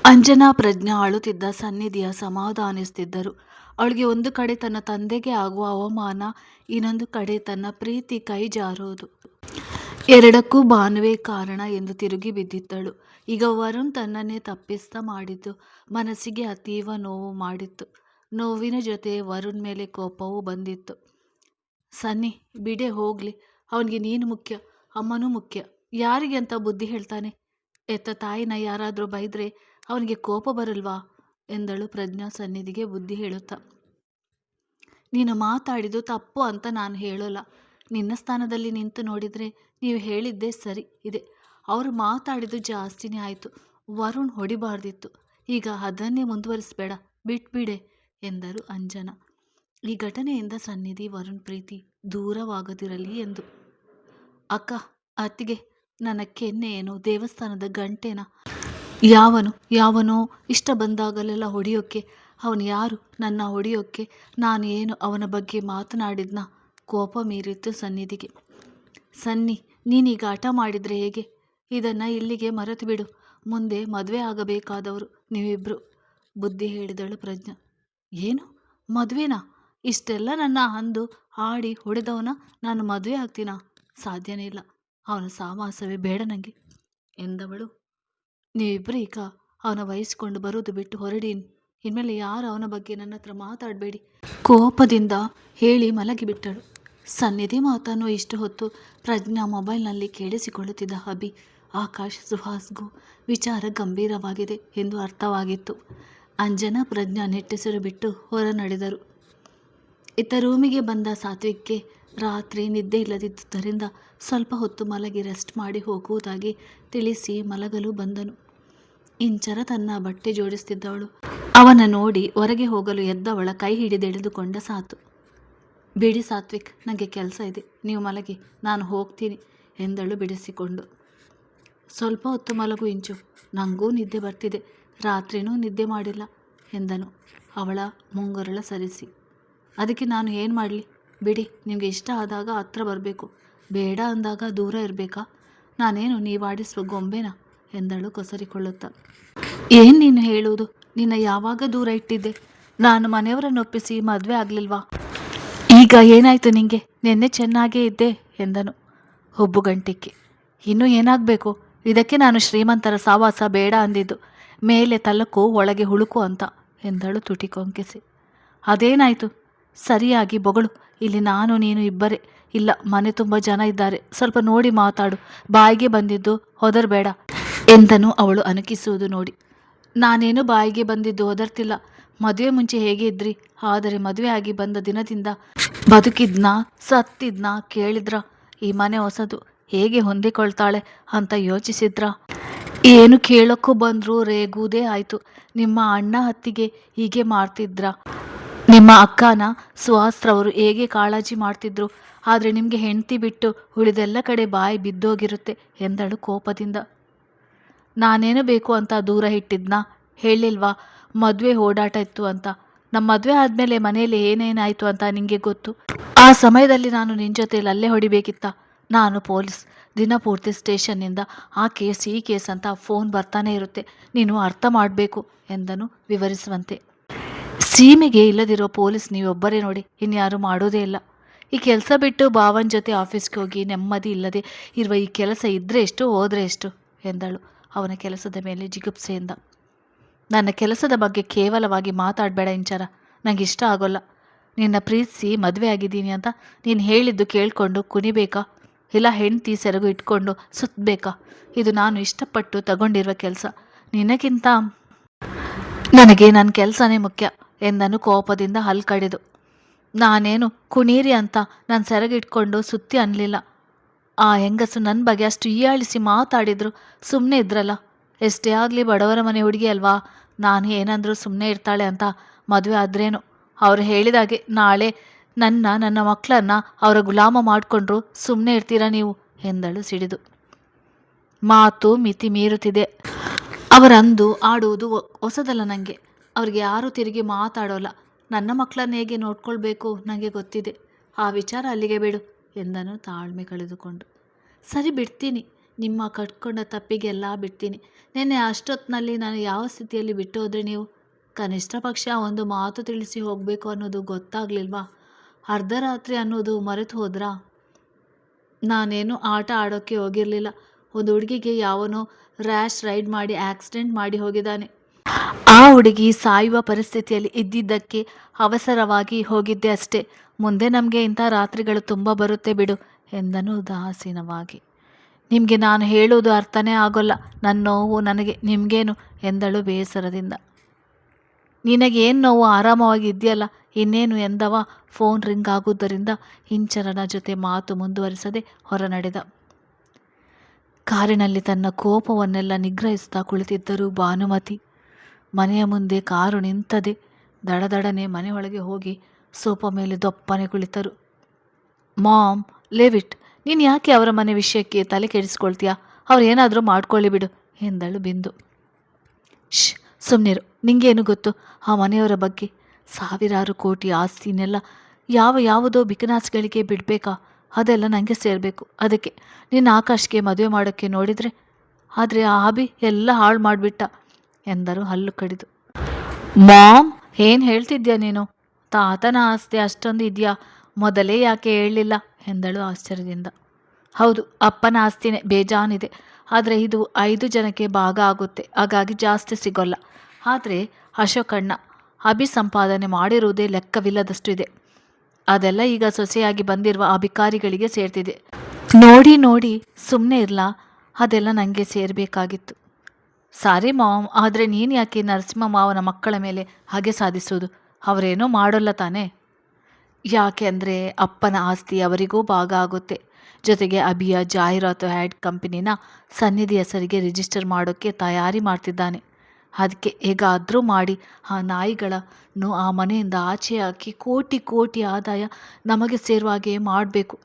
ಅಂಜನಾ ಪ್ರಜ್ಞಾ ಅಳುತ್ತಿದ್ದ ಸನ್ನಿಧಿಯ ಸಮಾಧಾನಿಸುತ್ತಿದ್ದರು. ಅವಳಿಗೆ ಒಂದು ಕಡೆ ತನ್ನ ತಂದೆಗೆ ಆಗುವ ಅವಮಾನ, ಇನ್ನೊಂದು ಕಡೆ ತನ್ನ ಪ್ರೀತಿ ಕೈ ಜಾರುವುದು. ಎರಡಕ್ಕೂ ಭಾನುವೇ ಕಾರಣ ಎಂದು ತಿರುಗಿ ಬಿದ್ದಿದ್ದಳು. ಈಗ ವರುಣ್ ತನ್ನನ್ನೇ ತಪ್ಪಿಸ್ತಾ ಮಾಡಿದ್ದು ಮನಸ್ಸಿಗೆ ಅತೀವ ನೋವು ಮಾಡಿತ್ತು. ನೋವಿನ ಜೊತೆ ವರುಣ್ ಮೇಲೆ ಕೋಪವೂ ಬಂದಿತ್ತು. ಸನ್ನಿ ಬಿಡೆ ಹೋಗ್ಲಿ, ಅವನಿಗೆ ನೀನು ಮುಖ್ಯ, ಅಮ್ಮನೂ ಮುಖ್ಯ. ಯಾರಿಗೆ ಅಂತ ಬುದ್ಧಿ ಹೇಳ್ತಾನೆ? ಎತ್ತ ತಾಯಿನ ಯಾರಾದರೂ ಬೈದ್ರೆ ಅವನಿಗೆ ಕೋಪ ಬರಲ್ವಾ ಎಂದಳು ಪ್ರಜ್ಞಾ ಸನ್ನಿಧಿಗೆ ಬುದ್ಧಿ ಹೇಳುತ್ತಾ. ನೀನು ಮಾತಾಡಿದ್ದು ತಪ್ಪು ಅಂತ ನಾನು ಹೇಳೋಲ್ಲ. ನಿನ್ನ ಸ್ಥಾನದಲ್ಲಿ ನಿಂತು ನೋಡಿದರೆ ನೀವು ಹೇಳಿದ್ದೇ ಸರಿ ಇದೆ. ಅವರು ಮಾತಾಡಿದ್ದು ಜಾಸ್ತಿನೇ ಆಯಿತು. ವರುಣ್ ಹೊಡಿಬಾರ್ದಿತ್ತು. ಈಗ ಅದನ್ನೇ ಮುಂದುವರಿಸಬೇಡ, ಬಿಟ್ಬಿಡೆ ಎಂದರು ಅಂಜನಾ. ಈ ಘಟನೆಯಿಂದ ಸನ್ನಿಧಿ ವರುಣ್ ಪ್ರೀತಿ ದೂರವಾಗದಿರಲಿ ಎಂದು. ಅಕ್ಕ, ಅತ್ತಿಗೆ, ನನ್ನ ಕೆನ್ನೆ ಏನು ದೇವಸ್ಥಾನದ ಗಂಟೆನಾ? ಯಾವನೋ ಇಷ್ಟ ಬಂದಾಗಲೆಲ್ಲ ಹೊಡೆಯೋಕ್ಕೆ. ಅವನು ಯಾರು ನನ್ನ ಹೊಡೆಯೋಕ್ಕೆ? ನಾನು ಏನು ಅವನ ಬಗ್ಗೆ ಮಾತನಾಡಿದ್ನ? ಕೋಪ ಮೀರಿತ್ತು ಸನ್ನಿಧಿಗೆ. ಸನ್ನಿ, ನೀನೀಗ ಹಠ ಮಾಡಿದರೆ ಹೇಗೆ? ಇದನ್ನು ಇಲ್ಲಿಗೆ ಮರೆತು ಬಿಡು. ಮುಂದೆ ಮದುವೆ ಆಗಬೇಕಾದವರು ನೀವಿಬ್ಬರು, ಬುದ್ಧಿ ಹೇಳಿದಳು ಪ್ರಜ್ಞಾ. ಏನು ಮದುವೆನಾ? ಇಷ್ಟೆಲ್ಲ ನನ್ನ ಅಂದು ಆಡಿ ಹೊಡೆದವನ ನಾನು ಮದುವೆ ಆಗ್ತೀನಾ? ಸಾಧ್ಯನೇ ಇಲ್ಲ. ಅವನ ಸಾವಾಸವೇ ಬೇಡ ನನಗೆ ಎಂದವಳು. ನೀವಿಬ್ಬರು ಈಗ ಅವನ ವಹಿಸ್ಕೊಂಡು ಬರೋದು ಬಿಟ್ಟು ಹೊರಡಿ. ಇನ್ಮೇಲೆ ಯಾರು ಅವನ ಬಗ್ಗೆ ನನ್ನ ಹತ್ರ ಮಾತಾಡಬೇಡಿ, ಕೋಪದಿಂದ ಹೇಳಿ ಮಲಗಿಬಿಟ್ಟಳು. ಸನ್ನಿಧಿ ಮಾತನ್ನು ಇಷ್ಟು ಹೊತ್ತು ಪ್ರಜ್ಞಾ ಮೊಬೈಲ್ನಲ್ಲಿ ಕೇಳಿಸಿಕೊಳ್ಳುತ್ತಿದ್ದ ಅಭಿ, ಆಕಾಶ್, ಸುಹಾಸ್ಗೂ ವಿಚಾರ ಗಂಭೀರವಾಗಿದೆ ಎಂದು ಅರ್ಥವಾಗಿತ್ತು. ಅಂಜನಾ ಪ್ರಜ್ಞಾ ನಿಟ್ಟುಸಿರು ಬಿಟ್ಟು ಹೊರ ನಡೆದರು. ಇತ್ತ ರೂಮಿಗೆ ಬಂದ ಸಾತ್ವಿಕ್ಗೆ ರಾತ್ರಿ ನಿದ್ದೆ ಇಲ್ಲದಿದ್ದುದರಿಂದ ಸ್ವಲ್ಪ ಹೊತ್ತು ಮಲಗಿ ರೆಸ್ಟ್ ಮಾಡಿ ಹೋಗುವುದಾಗಿ ತಿಳಿಸಿ ಮಲಗಲು ಬಂದನು. ಇಂಚರ ತನ್ನ ಬಟ್ಟೆ ಜೋಡಿಸುತ್ತಿದ್ದವಳು ಅವನ ನೋಡಿ ಹೊರಗೆ ಹೋಗಲು ಎದ್ದವಳ ಕೈ ಹಿಡಿದೆಳೆದುಕೊಂಡ ಸಾತು. ಬಿಡಿ ಸಾತ್ವಿಕ್, ನನಗೆ ಕೆಲಸ ಇದೆ, ನೀವು ಮಲಗಿ, ನಾನು ಹೋಗ್ತೀನಿ ಎಂದಳು ಬಿಡಿಸಿಕೊಂಡು. ಸ್ವಲ್ಪ ಹೊತ್ತು ಮಲಗು ಇಂಚು, ನನಗೂ ನಿದ್ದೆ ಬರ್ತಿದೆ, ರಾತ್ರಿನೂ ನಿದ್ದೆ ಮಾಡಿಲ್ಲ ಎಂದನು ಅವಳ ಮುಂಗರಳ ಸರಿಸಿ. ಅದಕ್ಕೆ ನಾನು ಏನು ಮಾಡಲಿ? ಬಿಡಿ, ನಿಮಗೆ ಇಷ್ಟ ಆದಾಗ ಹತ್ರ ಬರಬೇಕು, ಬೇಡ ಅಂದಾಗ ದೂರ ಇರಬೇಕಾ? ನಾನೇನು ನೀವಾಡಿಸುವ ಗೊಂಬೆನಾ ಎಂದಳು ಕೊಸರಿಕೊಳ್ಳುತ್ತಾ. ಏನು ನೀನು ಹೇಳುವುದು? ನಿನ್ನ ಯಾವಾಗ ದೂರ ಇಟ್ಟಿದ್ದೆ? ನಾನು ಮನೆಯವರನ್ನೊಪ್ಪಿಸಿ ಮದುವೆ ಆಗಲಿಲ್ವಾ? ಈಗ ಏನಾಯಿತು ನಿಂಗೆ? ನಿನ್ನೆ ಚೆನ್ನಾಗೇ ಇದ್ದೆ ಎಂದನು ಹುಬ್ಬುಗಂಟಿಕ್ಕೆ. ಇನ್ನೂ ಏನಾಗಬೇಕು? ಇದಕ್ಕೆ ನಾನು ಶ್ರೀಮಂತರ ಸಾವಾಸ ಬೇಡ ಅಂದಿದ್ದು. ಮೇಲೆ ತಲಕು ಒಳಗೆ ಹುಳುಕು ಅಂತ ಎಂದಳು ತುಟಿ ಕೊಂಕಿಸಿ. ಅದೇನಾಯಿತು? ಸರಿಯಾಗಿ ಬೊಗಳು. ಇಲ್ಲಿ ನಾನು ನೀನು ಇಬ್ಬರೇ. ಇಲ್ಲ, ಮನೆ ತುಂಬ ಜನ ಇದ್ದಾರೆ, ಸ್ವಲ್ಪ ನೋಡಿ ಮಾತಾಡು, ಬಾಯಿಗೆ ಬಂದಿದ್ದು ಹೊದರ್ಬೇಡ ಎಂದನು ಅವಳು ಅಣಕಿಸುವುದು ನೋಡಿ. ನಾನೇನು ಬಾಯಿಗೆ ಬಂದಿದ್ದು ಹೊದರ್ತಿಲ್ಲ. ಮದುವೆ ಮುಂಚೆ ಹೇಗೆ ಇದ್ರಿ? ಆದರೆ ಮದುವೆ ಆಗಿ ಬಂದ ದಿನದಿಂದ ಬದುಕಿದ್ನಾ ಸತ್ತಿದ್ನಾ ಕೇಳಿದ್ರ? ಈ ಮನೆ ಹೊಸದು, ಹೇಗೆ ಹೊಂದಿಕೊಳ್ತಾಳೆ ಅಂತ ಯೋಚಿಸಿದ್ರ? ಏನು ಕೇಳೋಕ್ಕೂ ಬಂದರೂ ರೇಗುವುದೇ ಆಯಿತು. ನಿಮ್ಮ ಅಣ್ಣ ಅತ್ತಿಗೆ ಹೀಗೆ ಮಾಡ್ತಿದ್ರ? ನಿಮ್ಮ ಅಕ್ಕನ ಸುಹಾಸ್ರವರು ಹೇಗೆ ಕಾಳಜಿ ಮಾಡ್ತಿದ್ರು? ಆದರೆ ನಿಮಗೆ ಹೆಂಡತಿ ಬಿಟ್ಟು ಉಳಿದೆಲ್ಲ ಕಡೆ ಬಾಯಿ ಬಿದ್ದೋಗಿರುತ್ತೆ ಎಂದಳು ಕೋಪದಿಂದ. ನಾನೇನು ಬೇಕು ಅಂತ ದೂರ ಇಟ್ಟಿದ್ನಾ? ಹೇಳಿಲ್ವಾ ಮದುವೆ ಓಡಾಟ ಇತ್ತು ಅಂತ? ನಮ್ಮ ಮದುವೆ ಆದಮೇಲೆ ಮನೆಯಲ್ಲಿ ಏನೇನಾಯಿತು ಅಂತ ನಿಮಗೆ ಗೊತ್ತು. ಆ ಸಮಯದಲ್ಲಿ ನಾನು ನಿನ್ನ ಜೊತೆಯಲ್ಲಿ ಅಲ್ಲೇ ಹೊಡಿಬೇಕಿತ್ತ? ನಾನು ಪೊಲೀಸ್, ದಿನಪೂರ್ತಿ ಸ್ಟೇಷನ್ನಿಂದ ಆ ಕೇಸ್ ಈ ಕೇಸ್ ಅಂತ ಫೋನ್ ಬರ್ತಾನೆ ಇರುತ್ತೆ, ನೀನು ಅರ್ಥ ಮಾಡಬೇಕು ಎಂದನು ವಿವರಿಸುವಂತೆ. ಸೀಮೆಗೆ ಇಲ್ಲದಿರೋ ಪೊಲೀಸ್ ನೀವೊಬ್ಬರೇ ನೋಡಿ, ಇನ್ಯಾರು ಮಾಡೋದೇ ಇಲ್ಲ. ಈ ಕೆಲಸ ಬಿಟ್ಟು ಭಾವನ ಜೊತೆ ಆಫೀಸ್ಗೆ ಹೋಗಿ ನೆಮ್ಮದಿ ಇಲ್ಲದೆ ಇರುವ ಈ ಕೆಲಸ ಇದ್ದರೆ ಎಷ್ಟು ಹೋದರೆ ಎಷ್ಟು ಎಂದಳು ಅವನ ಕೆಲಸದ ಮೇಲೆ ಜಿಗುಪ್ಸೆಯಿಂದ. ನನ್ನ ಕೆಲಸದ ಬಗ್ಗೆ ಕೇವಲವಾಗಿ ಮಾತಾಡಬೇಡ ಇಂಚರ, ನನಗೆ ಇಷ್ಟ ಆಗೋಲ್ಲ. ನಿನ್ನ ಪ್ರೀತಿಸಿ ಮದುವೆ ಆಗಿದ್ದೀನಿ ಅಂತ ನೀನು ಹೇಳಿದ್ದು ಕೇಳಿಕೊಂಡು ಕುಣಿಬೇಕಾ? ಇಲ್ಲ ಹೆಂಡತಿ ಸೆರಗು ಇಟ್ಕೊಂಡು ಸುತ್ತಬೇಕಾ? ಇದು ನಾನು ಇಷ್ಟಪಟ್ಟು ತಗೊಂಡಿರುವ ಕೆಲಸ. ನಿನಗಿಂತ ನನಗೆ ನನ್ನ ಕೆಲಸನೇ ಮುಖ್ಯ ಎಂದನು ಕೋಪದಿಂದ ಹಲ್ ಕಡಿದು. ನಾನೇನು ಕುಣೀರಿ ಅಂತ ನಾನು ಸೆರಗಿಟ್ಕೊಂಡು ಸುತ್ತಿ ಅನ್ನಲಿಲ್ಲ. ಆ ಹೆಂಗಸು ನನ್ನ ಬಗ್ಗೆ ಅಷ್ಟು ಹೀಯಾಳಿಸಿ ಮಾತಾಡಿದ್ರು ಸುಮ್ಮನೆ ಇದ್ರಲ್ಲ. ಎಷ್ಟೇ ಆಗಲಿ ಬಡವರ ಮನೆ ಹುಡುಗಿ ಅಲ್ವಾ, ನಾನು ಏನಂದರೂ ಸುಮ್ಮನೆ ಇರ್ತಾಳೆ ಅಂತ ಮದುವೆ ಆದ್ರೇನು? ಅವರು ಹೇಳಿದಾಗೆ ನಾಳೆ ನನ್ನ ಮಕ್ಕಳನ್ನ ಅವರ ಗುಲಾಮ ಮಾಡಿಕೊಂಡ್ರು ಸುಮ್ಮನೆ ಇರ್ತೀರಾ ನೀವು ಎಂದಳು ಸಿಡಿದು. ಮಾತು ಮಿತಿ ಮೀರುತ್ತಿದೆ. ಅವರಂದು ಆಡುವುದು ಹೊಸದಲ್ಲ ನನಗೆ. ಅವ್ರಿಗೆ ಯಾರೂ ತಿರುಗಿ ಮಾತಾಡೋಲ್ಲ. ನನ್ನ ಮಕ್ಕಳನ್ನ ಹೇಗೆ ನೋಡ್ಕೊಳ್ಬೇಕು ನನಗೆ ಗೊತ್ತಿದೆ. ಆ ವಿಚಾರ ಅಲ್ಲಿಗೆ ಬಿಡು ಎಂದನು ತಾಳ್ಮೆ ಕಳೆದುಕೊಂಡು. ಸರಿ ಬಿಡ್ತೀನಿ, ನಿಮ್ಮ ಕಟ್ಕೊಂಡ ತಪ್ಪಿಗೆಲ್ಲ ಬಿಡ್ತೀನಿ. ನಿನ್ನೆ ಅಷ್ಟೊತ್ತಿನಲ್ಲಿ ನಾನು ಯಾವ ಸ್ಥಿತಿಯಲ್ಲಿ ಬಿಟ್ಟು ಹೋದರೆ ನೀವು? ಕನಿಷ್ಠ ಪಕ್ಷ ಒಂದು ಮಾತು ತಿಳಿಸಿ ಹೋಗಬೇಕು ಅನ್ನೋದು ಗೊತ್ತಾಗ್ಲಿಲ್ವಾ? ಅರ್ಧರಾತ್ರಿ ಅನ್ನೋದು ಮರೆತು ಹೋದ್ರಾ? ನಾನೇನು ಆಟ ಆಡೋಕ್ಕೆ ಹೋಗಿರಲಿಲ್ಲ. ಒಂದು ಹುಡುಗಿಗೆ ಯಾವನೋ ರ್ಯಾಶ್ ರೈಡ್ ಮಾಡಿ ಆಕ್ಸಿಡೆಂಟ್ ಮಾಡಿ ಹೋಗಿದ್ದಾನೆ. ಆ ಹುಡುಗಿ ಸಾಯುವ ಪರಿಸ್ಥಿತಿಯಲ್ಲಿ ಇದ್ದಿದ್ದಕ್ಕೆ ಅವಸರವಾಗಿ ಹೋಗಿದ್ದೆ ಅಷ್ಟೇ. ಮುಂದೆ ನಮಗೆ ಇಂಥ ರಾತ್ರಿಗಳು ತುಂಬ ಬರುತ್ತೆ ಬಿಡು ಎಂದನು ಉದಾಸೀನವಾಗಿ. ನಿಮಗೆ ನಾನು ಹೇಳುವುದು ಅರ್ಥನೇ ಆಗೋಲ್ಲ. ನನ್ನ ನೋವು ನನಗೆ, ನಿಮಗೇನು ಎಂದಳು ಬೇಸರದಿಂದ. ನಿನಗೇನು ನೋವು, ಆರಾಮವಾಗಿ ಇದೆಯಲ್ಲ, ಇನ್ನೇನು ಎಂದವ. ಫೋನ್ ರಿಂಗ್ ಆಗುವುದರಿಂದ ಇಂಚರನ ಜೊತೆ ಮಾತು ಮುಂದುವರಿಸದೆ ಹೊರ ನಡೆದ. ಕಾರಿನಲ್ಲಿ ತನ್ನ ಕೋಪವನ್ನೆಲ್ಲ ನಿಗ್ರಹಿಸ್ತಾ ಕುಳಿತಿದ್ದರು ಭಾನುಮತಿ. ಮನೆಯ ಮುಂದೆ ಕಾರು ನಿಂತದೆ. ದಡದಡನೆ ಮನೆಯೊಳಗೆ ಹೋಗಿ ಸೋಫಾ ಮೇಲೆ ದೊಪ್ಪನೆ ಕುಳಿತರು. ಮಾಮ್, ಲೇವಿಟ್, ನೀನು ಯಾಕೆ ಅವರ ಮನೆ ವಿಷಯಕ್ಕೆ ತಲೆ ಕೆಡಿಸ್ಕೊಳ್ತೀಯಾ? ಅವ್ರು ಏನಾದರೂ ಮಾಡ್ಕೊಳ್ಳಿ ಬಿಡು ಎಂದಳು ಬಿಂದು. ಶ್, ಸುಮ್ಮನಿರು. ನಿಂಗೇನು ಗೊತ್ತು ಆ ಮನೆಯವರ ಬಗ್ಗೆ? ಸಾವಿರಾರು ಕೋಟಿ ಆಸ್ತಿನೆಲ್ಲ ಯಾವುದೋ ಬಿಕನಾಸ್ಗಳಿಗೆ ಬಿಡಬೇಕಾ? ಅದೆಲ್ಲ ನನಗೆ ಸೇರಬೇಕು. ಅದಕ್ಕೆ ನಿನ್ನ ಆಕಾಶ್ಗೆ ಮದುವೆ ಮಾಡೋಕ್ಕೆ ನೋಡಿದರೆ, ಆದರೆ ಆ ಅಭಿ ಎಲ್ಲ ಹಾಳು ಮಾಡಿಬಿಟ್ಟ ಎಂದರು ಹಲ್ಲು ಕಡಿದು. ಮಾಮ್, ಏನು ಹೇಳ್ತಿದ್ಯಾ ನೀನು? ತಾತನ ಆಸ್ತಿ ಅಷ್ಟೊಂದು ಇದೆಯಾ? ಮೊದಲೇ ಯಾಕೆ ಹೇಳಲಿಲ್ಲ ಎಂದಳು ಆಶ್ಚರ್ಯದಿಂದ. ಹೌದು, ಅಪ್ಪನ ಆಸ್ತಿನೇ ಬೇಜಾನಿದೆ. ಆದರೆ ಇದು 5 ಜನಕ್ಕೆ ಭಾಗ ಆಗುತ್ತೆ, ಹಾಗಾಗಿ ಜಾಸ್ತಿ ಸಿಗೋಲ್ಲ. ಆದರೆ ಅಶೋಕಣ್ಣ ಅಭಿ ಸಂಪಾದನೆ ಮಾಡಿರುವುದೇ ಲೆಕ್ಕವಿಲ್ಲದಷ್ಟು ಇದೆ. ಅದೆಲ್ಲ ಈಗ ಸೊಸೆಯಾಗಿ ಬಂದಿರುವ ಅಭಿಕಾರಿಗಳಿಗೆ ಸೇರ್ತಿದೆ. ನೋಡಿ ಸುಮ್ಮನೆ ಇರಲ್ಲ, ಅದೆಲ್ಲ ನನಗೆ ಸೇರಬೇಕಾಗಿತ್ತು. ಸಾರಿ ಮಾಮ್, ಆದರೆ ನೀನು ಯಾಕೆ ನರಸಿಂಹ ಮಾವನ ಮಕ್ಕಳ ಮೇಲೆ ಹಾಗೆ ಸಾಧಿಸೋದು? ಅವರೇನೋ ಮಾಡೋಲ್ಲ ತಾನೇ? ಯಾಕೆ ಅಂದರೆ ಅಪ್ಪನ ಆಸ್ತಿ ಅವರಿಗೂ ಭಾಗ ಆಗುತ್ತೆ. ಜೊತೆಗೆ ಅಭಿಯ ಜಾಹೀರಾತು ಆ್ಯಡ್ ಕಂಪನಿನ ಸನ್ನಿಧಿ ಹೆಸರಿಗೆ ರಿಜಿಸ್ಟರ್ ಮಾಡೋಕ್ಕೆ ತಯಾರಿ ಮಾಡ್ತಿದ್ದಾನೆ. ಅದಕ್ಕೆ ಹೇಗಾದರೂ ಮಾಡಿ ಆ ನಾಯಿಗಳನ್ನು ಆ ಮನೆಯಿಂದ ಆಚೆ ಹಾಕಿ ಕೋಟಿ ಆದಾಯ ನಮಗೆ ಸೇರುವ ಹಾಗೆ ಮಾಡಬೇಕು.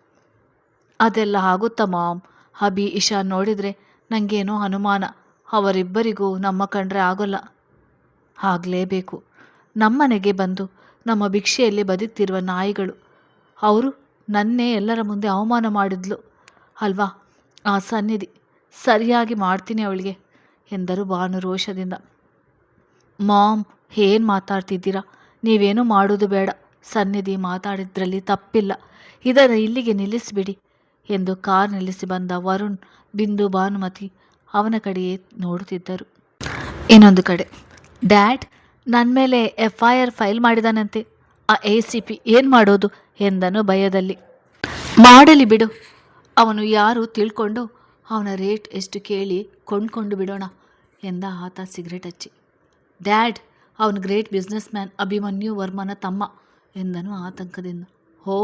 ಅದೆಲ್ಲ ಆಗುತ್ತಾ ಮಾಮ್? ಅಭಿ ಇಶಾನ್ ನೋಡಿದರೆ ನನಗೇನೋ ಅನುಮಾನ. ಅವರಿಬ್ಬರಿಗೂ ನಮ್ಮ ಕಂಡ್ರೆ ಆಗೋಲ್ಲ. ಆಗಲೇಬೇಕು. ನಮ್ಮನೆಗೆ ಬಂದು ನಮ್ಮ ಭಿಕ್ಷೆಯಲ್ಲಿ ಬದುಕ್ತಿರುವ ನಾಯಿಗಳು. ಅವರು ನನ್ನೇ ಎಲ್ಲರ ಮುಂದೆ ಅವಮಾನ ಮಾಡಿದ್ಲು ಅಲ್ವಾ ಆ ಸನ್ನಿಧಿ. ಸರಿಯಾಗಿ ಮಾಡ್ತೀನಿ ಅವಳಿಗೆ ಎಂದರು ಭಾನು ರೋಷದಿಂದ. ಮಾಮ್, ಏನು ಮಾತಾಡ್ತಿದ್ದೀರಾ? ನೀವೇನು ಮಾಡೋದು ಬೇಡ. ಸನ್ನಿಧಿ ಮಾತಾಡಿದ್ರಲ್ಲಿ ತಪ್ಪಿಲ್ಲ. ಇದನ್ನು ಇಲ್ಲಿಗೆ ನಿಲ್ಲಿಸಿಬಿಡಿ ಎಂದು ಕಾರ್ ನಿಲ್ಲಿಸಿ ಬಂದ ವರುಣ್, ಬಿಂದು, ಭಾನುಮತಿ ಅವನ ಕಡೆಯೇ ನೋಡುತ್ತಿದ್ದರು. ಇನ್ನೊಂದು ಕಡೆ ಡ್ಯಾಡ್ ನನ್ನ ಮೇಲೆ FIR ಫೈಲ್ ಮಾಡಿದಾನಂತೆ. ಆ ACP ಏನು ಮಾಡೋದು ಎಂದನು ಭಯದಲ್ಲಿ. ಮಾಡಲಿ ಬಿಡು. ಅವನು ಯಾರು ತಿಳ್ಕೊಂಡು ಅವನ ರೇಟ್ ಎಷ್ಟು ಕೇಳಿ ಕೊಂಡ್ಕೊಂಡು ಬಿಡೋಣ ಎಂದ ಆತ ಸಿಗರೇಟ್ ಹಚ್ಚಿ. ಡ್ಯಾಡ್, ಅವನು ಗ್ರೇಟ್ ಬಿಸ್ನೆಸ್ ಮ್ಯಾನ್ ಅಭಿಮನ್ಯು ವರ್ಮನ ತಮ್ಮ ಎಂದನು ಆತಂಕದಿಂದ. ಹೋ,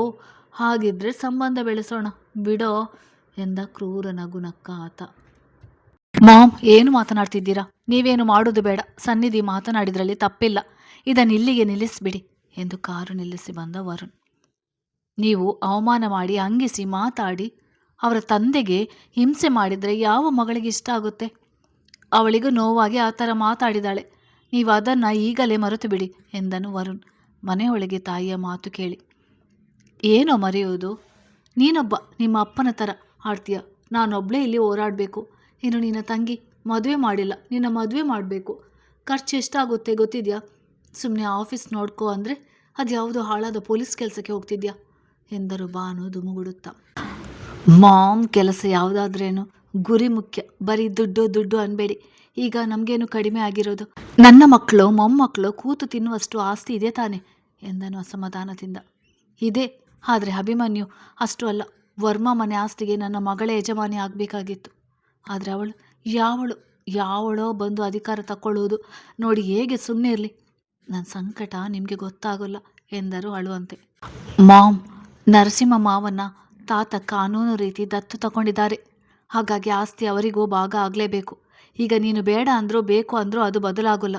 ಹಾಗಿದ್ರೆ ಸಂಬಂಧ ಬೆಳೆಸೋಣ ಬಿಡೋ ಎಂದ ಕ್ರೂರ ನಗು ನಕ್ಕ ಆತ. ಮಾಮ್, ಏನು ಮಾತನಾಡ್ತಿದ್ದೀರಾ? ನೀವೇನು ಮಾಡೋದು ಬೇಡ. ಸನ್ನಿಧಿ ಮಾತನಾಡಿದ್ರಲ್ಲಿ ತಪ್ಪಿಲ್ಲ. ಇದನ್ನು ಇಲ್ಲಿಗೆ ನಿಲ್ಲಿಸಿಬಿಡಿ ಎಂದು ಕಾರು ನಿಲ್ಲಿಸಿ ಬಂದ ವರುಣ್. ನೀವು ಅವಮಾನ ಮಾಡಿ, ಹಂಗಿಸಿ ಮಾತಾಡಿ ಅವರ ತಂದೆಗೆ ಹಿಂಸೆ ಮಾಡಿದರೆ ಯಾವ ಮಗಳಿಗೆ ಇಷ್ಟ ಆಗುತ್ತೆ? ಅವಳಿಗೂ ನೋವಾಗಿ ಆ ಥರ ಮಾತಾಡಿದಾಳೆ. ನೀವು ಅದನ್ನು ಈಗಲೇ ಮರೆತು ಬಿಡಿ ಎಂದನು ವರುಣ್ ಮನೆಯೊಳಗೆ ತಾಯಿಯ ಮಾತು ಕೇಳಿ. ಏನೋ ಮರೆಯೋದು? ನೀನೊಬ್ಬ ನಿಮ್ಮ ಅಪ್ಪನ ಥರ ಆಡ್ತೀಯ. ನಾನೊಬ್ಬಳೇ ಇಲ್ಲಿ ಹೋರಾಡಬೇಕು. ಇನ್ನು ನಿನ್ನ ತಂಗಿ ಮದುವೆ ಮಾಡಿಲ್ಲ, ನಿನ್ನ ಮದುವೆ ಮಾಡಬೇಕು. ಖರ್ಚು ಎಷ್ಟಾಗುತ್ತೆ ಗೊತ್ತಿದೆಯಾ? ಸುಮ್ಮನೆ ಆಫೀಸ್ ನೋಡ್ಕೋ ಅಂದರೆ ಅದು ಯಾವುದೋ ಹಾಳಾದ ಪೊಲೀಸ್ ಕೆಲಸಕ್ಕೆ ಹೋಗ್ತಿದ್ಯಾ ಎಂದರು ಭಾನು ದುಮುಗುಡುತ್ತಾ. ಮಾಮ್, ಕೆಲಸ ಯಾವುದಾದ್ರೇನು, ಗುರಿ ಮುಖ್ಯ. ಬರೀ ದುಡ್ಡು ಅನ್ಬೇಡಿ. ಈಗ ನಮಗೇನು ಕಡಿಮೆ ಆಗಿರೋದು? ನನ್ನ ಮಕ್ಕಳು ಮೊಮ್ಮಕ್ಕಳು ಕೂತು ತಿನ್ನುವಷ್ಟು ಆಸ್ತಿ ಇದೆ ತಾನೆ ಎಂದನು ಅಸಮಾಧಾನದಿಂದ. ಇದೆ, ಆದರೆ ಅಭಿಮನ್ಯು ಅಷ್ಟು ಅಲ್ಲ. ವರ್ಮ ಮನೆ ಆಸ್ತಿಗೆ ನನ್ನ ಮಗಳೇ ಯಜಮಾನಿ ಆಗಬೇಕಾಗಿತ್ತು. ಆದರೆ ಯಾವಳೋ ಬಂದು ಅಧಿಕಾರ ತಗೊಳ್ಳುವುದು ನೋಡಿ ಹೇಗೆ ಸುಮ್ಮನೆ ಇರಲಿ. ನನ್ನ ಸಂಕಟ ನಿಮಗೆ ಗೊತ್ತಾಗೋಲ್ಲ ಎಂದರು ಅಳುವಂತೆ. ಮಾಮ್, ನರಸಿಂಹ ಮಾವನ ತಾತ ಕಾನೂನು ರೀತಿ ದತ್ತು ತಗೊಂಡಿದ್ದಾರೆ. ಹಾಗಾಗಿ ಆಸ್ತಿ ಅವರಿಗೂ ಭಾಗ ಆಗಲೇಬೇಕು. ಈಗ ನೀನು ಬೇಡ ಅಂದರೂ ಬೇಕು ಅಂದರೂ ಅದು ಬದಲಾಗೋಲ್ಲ.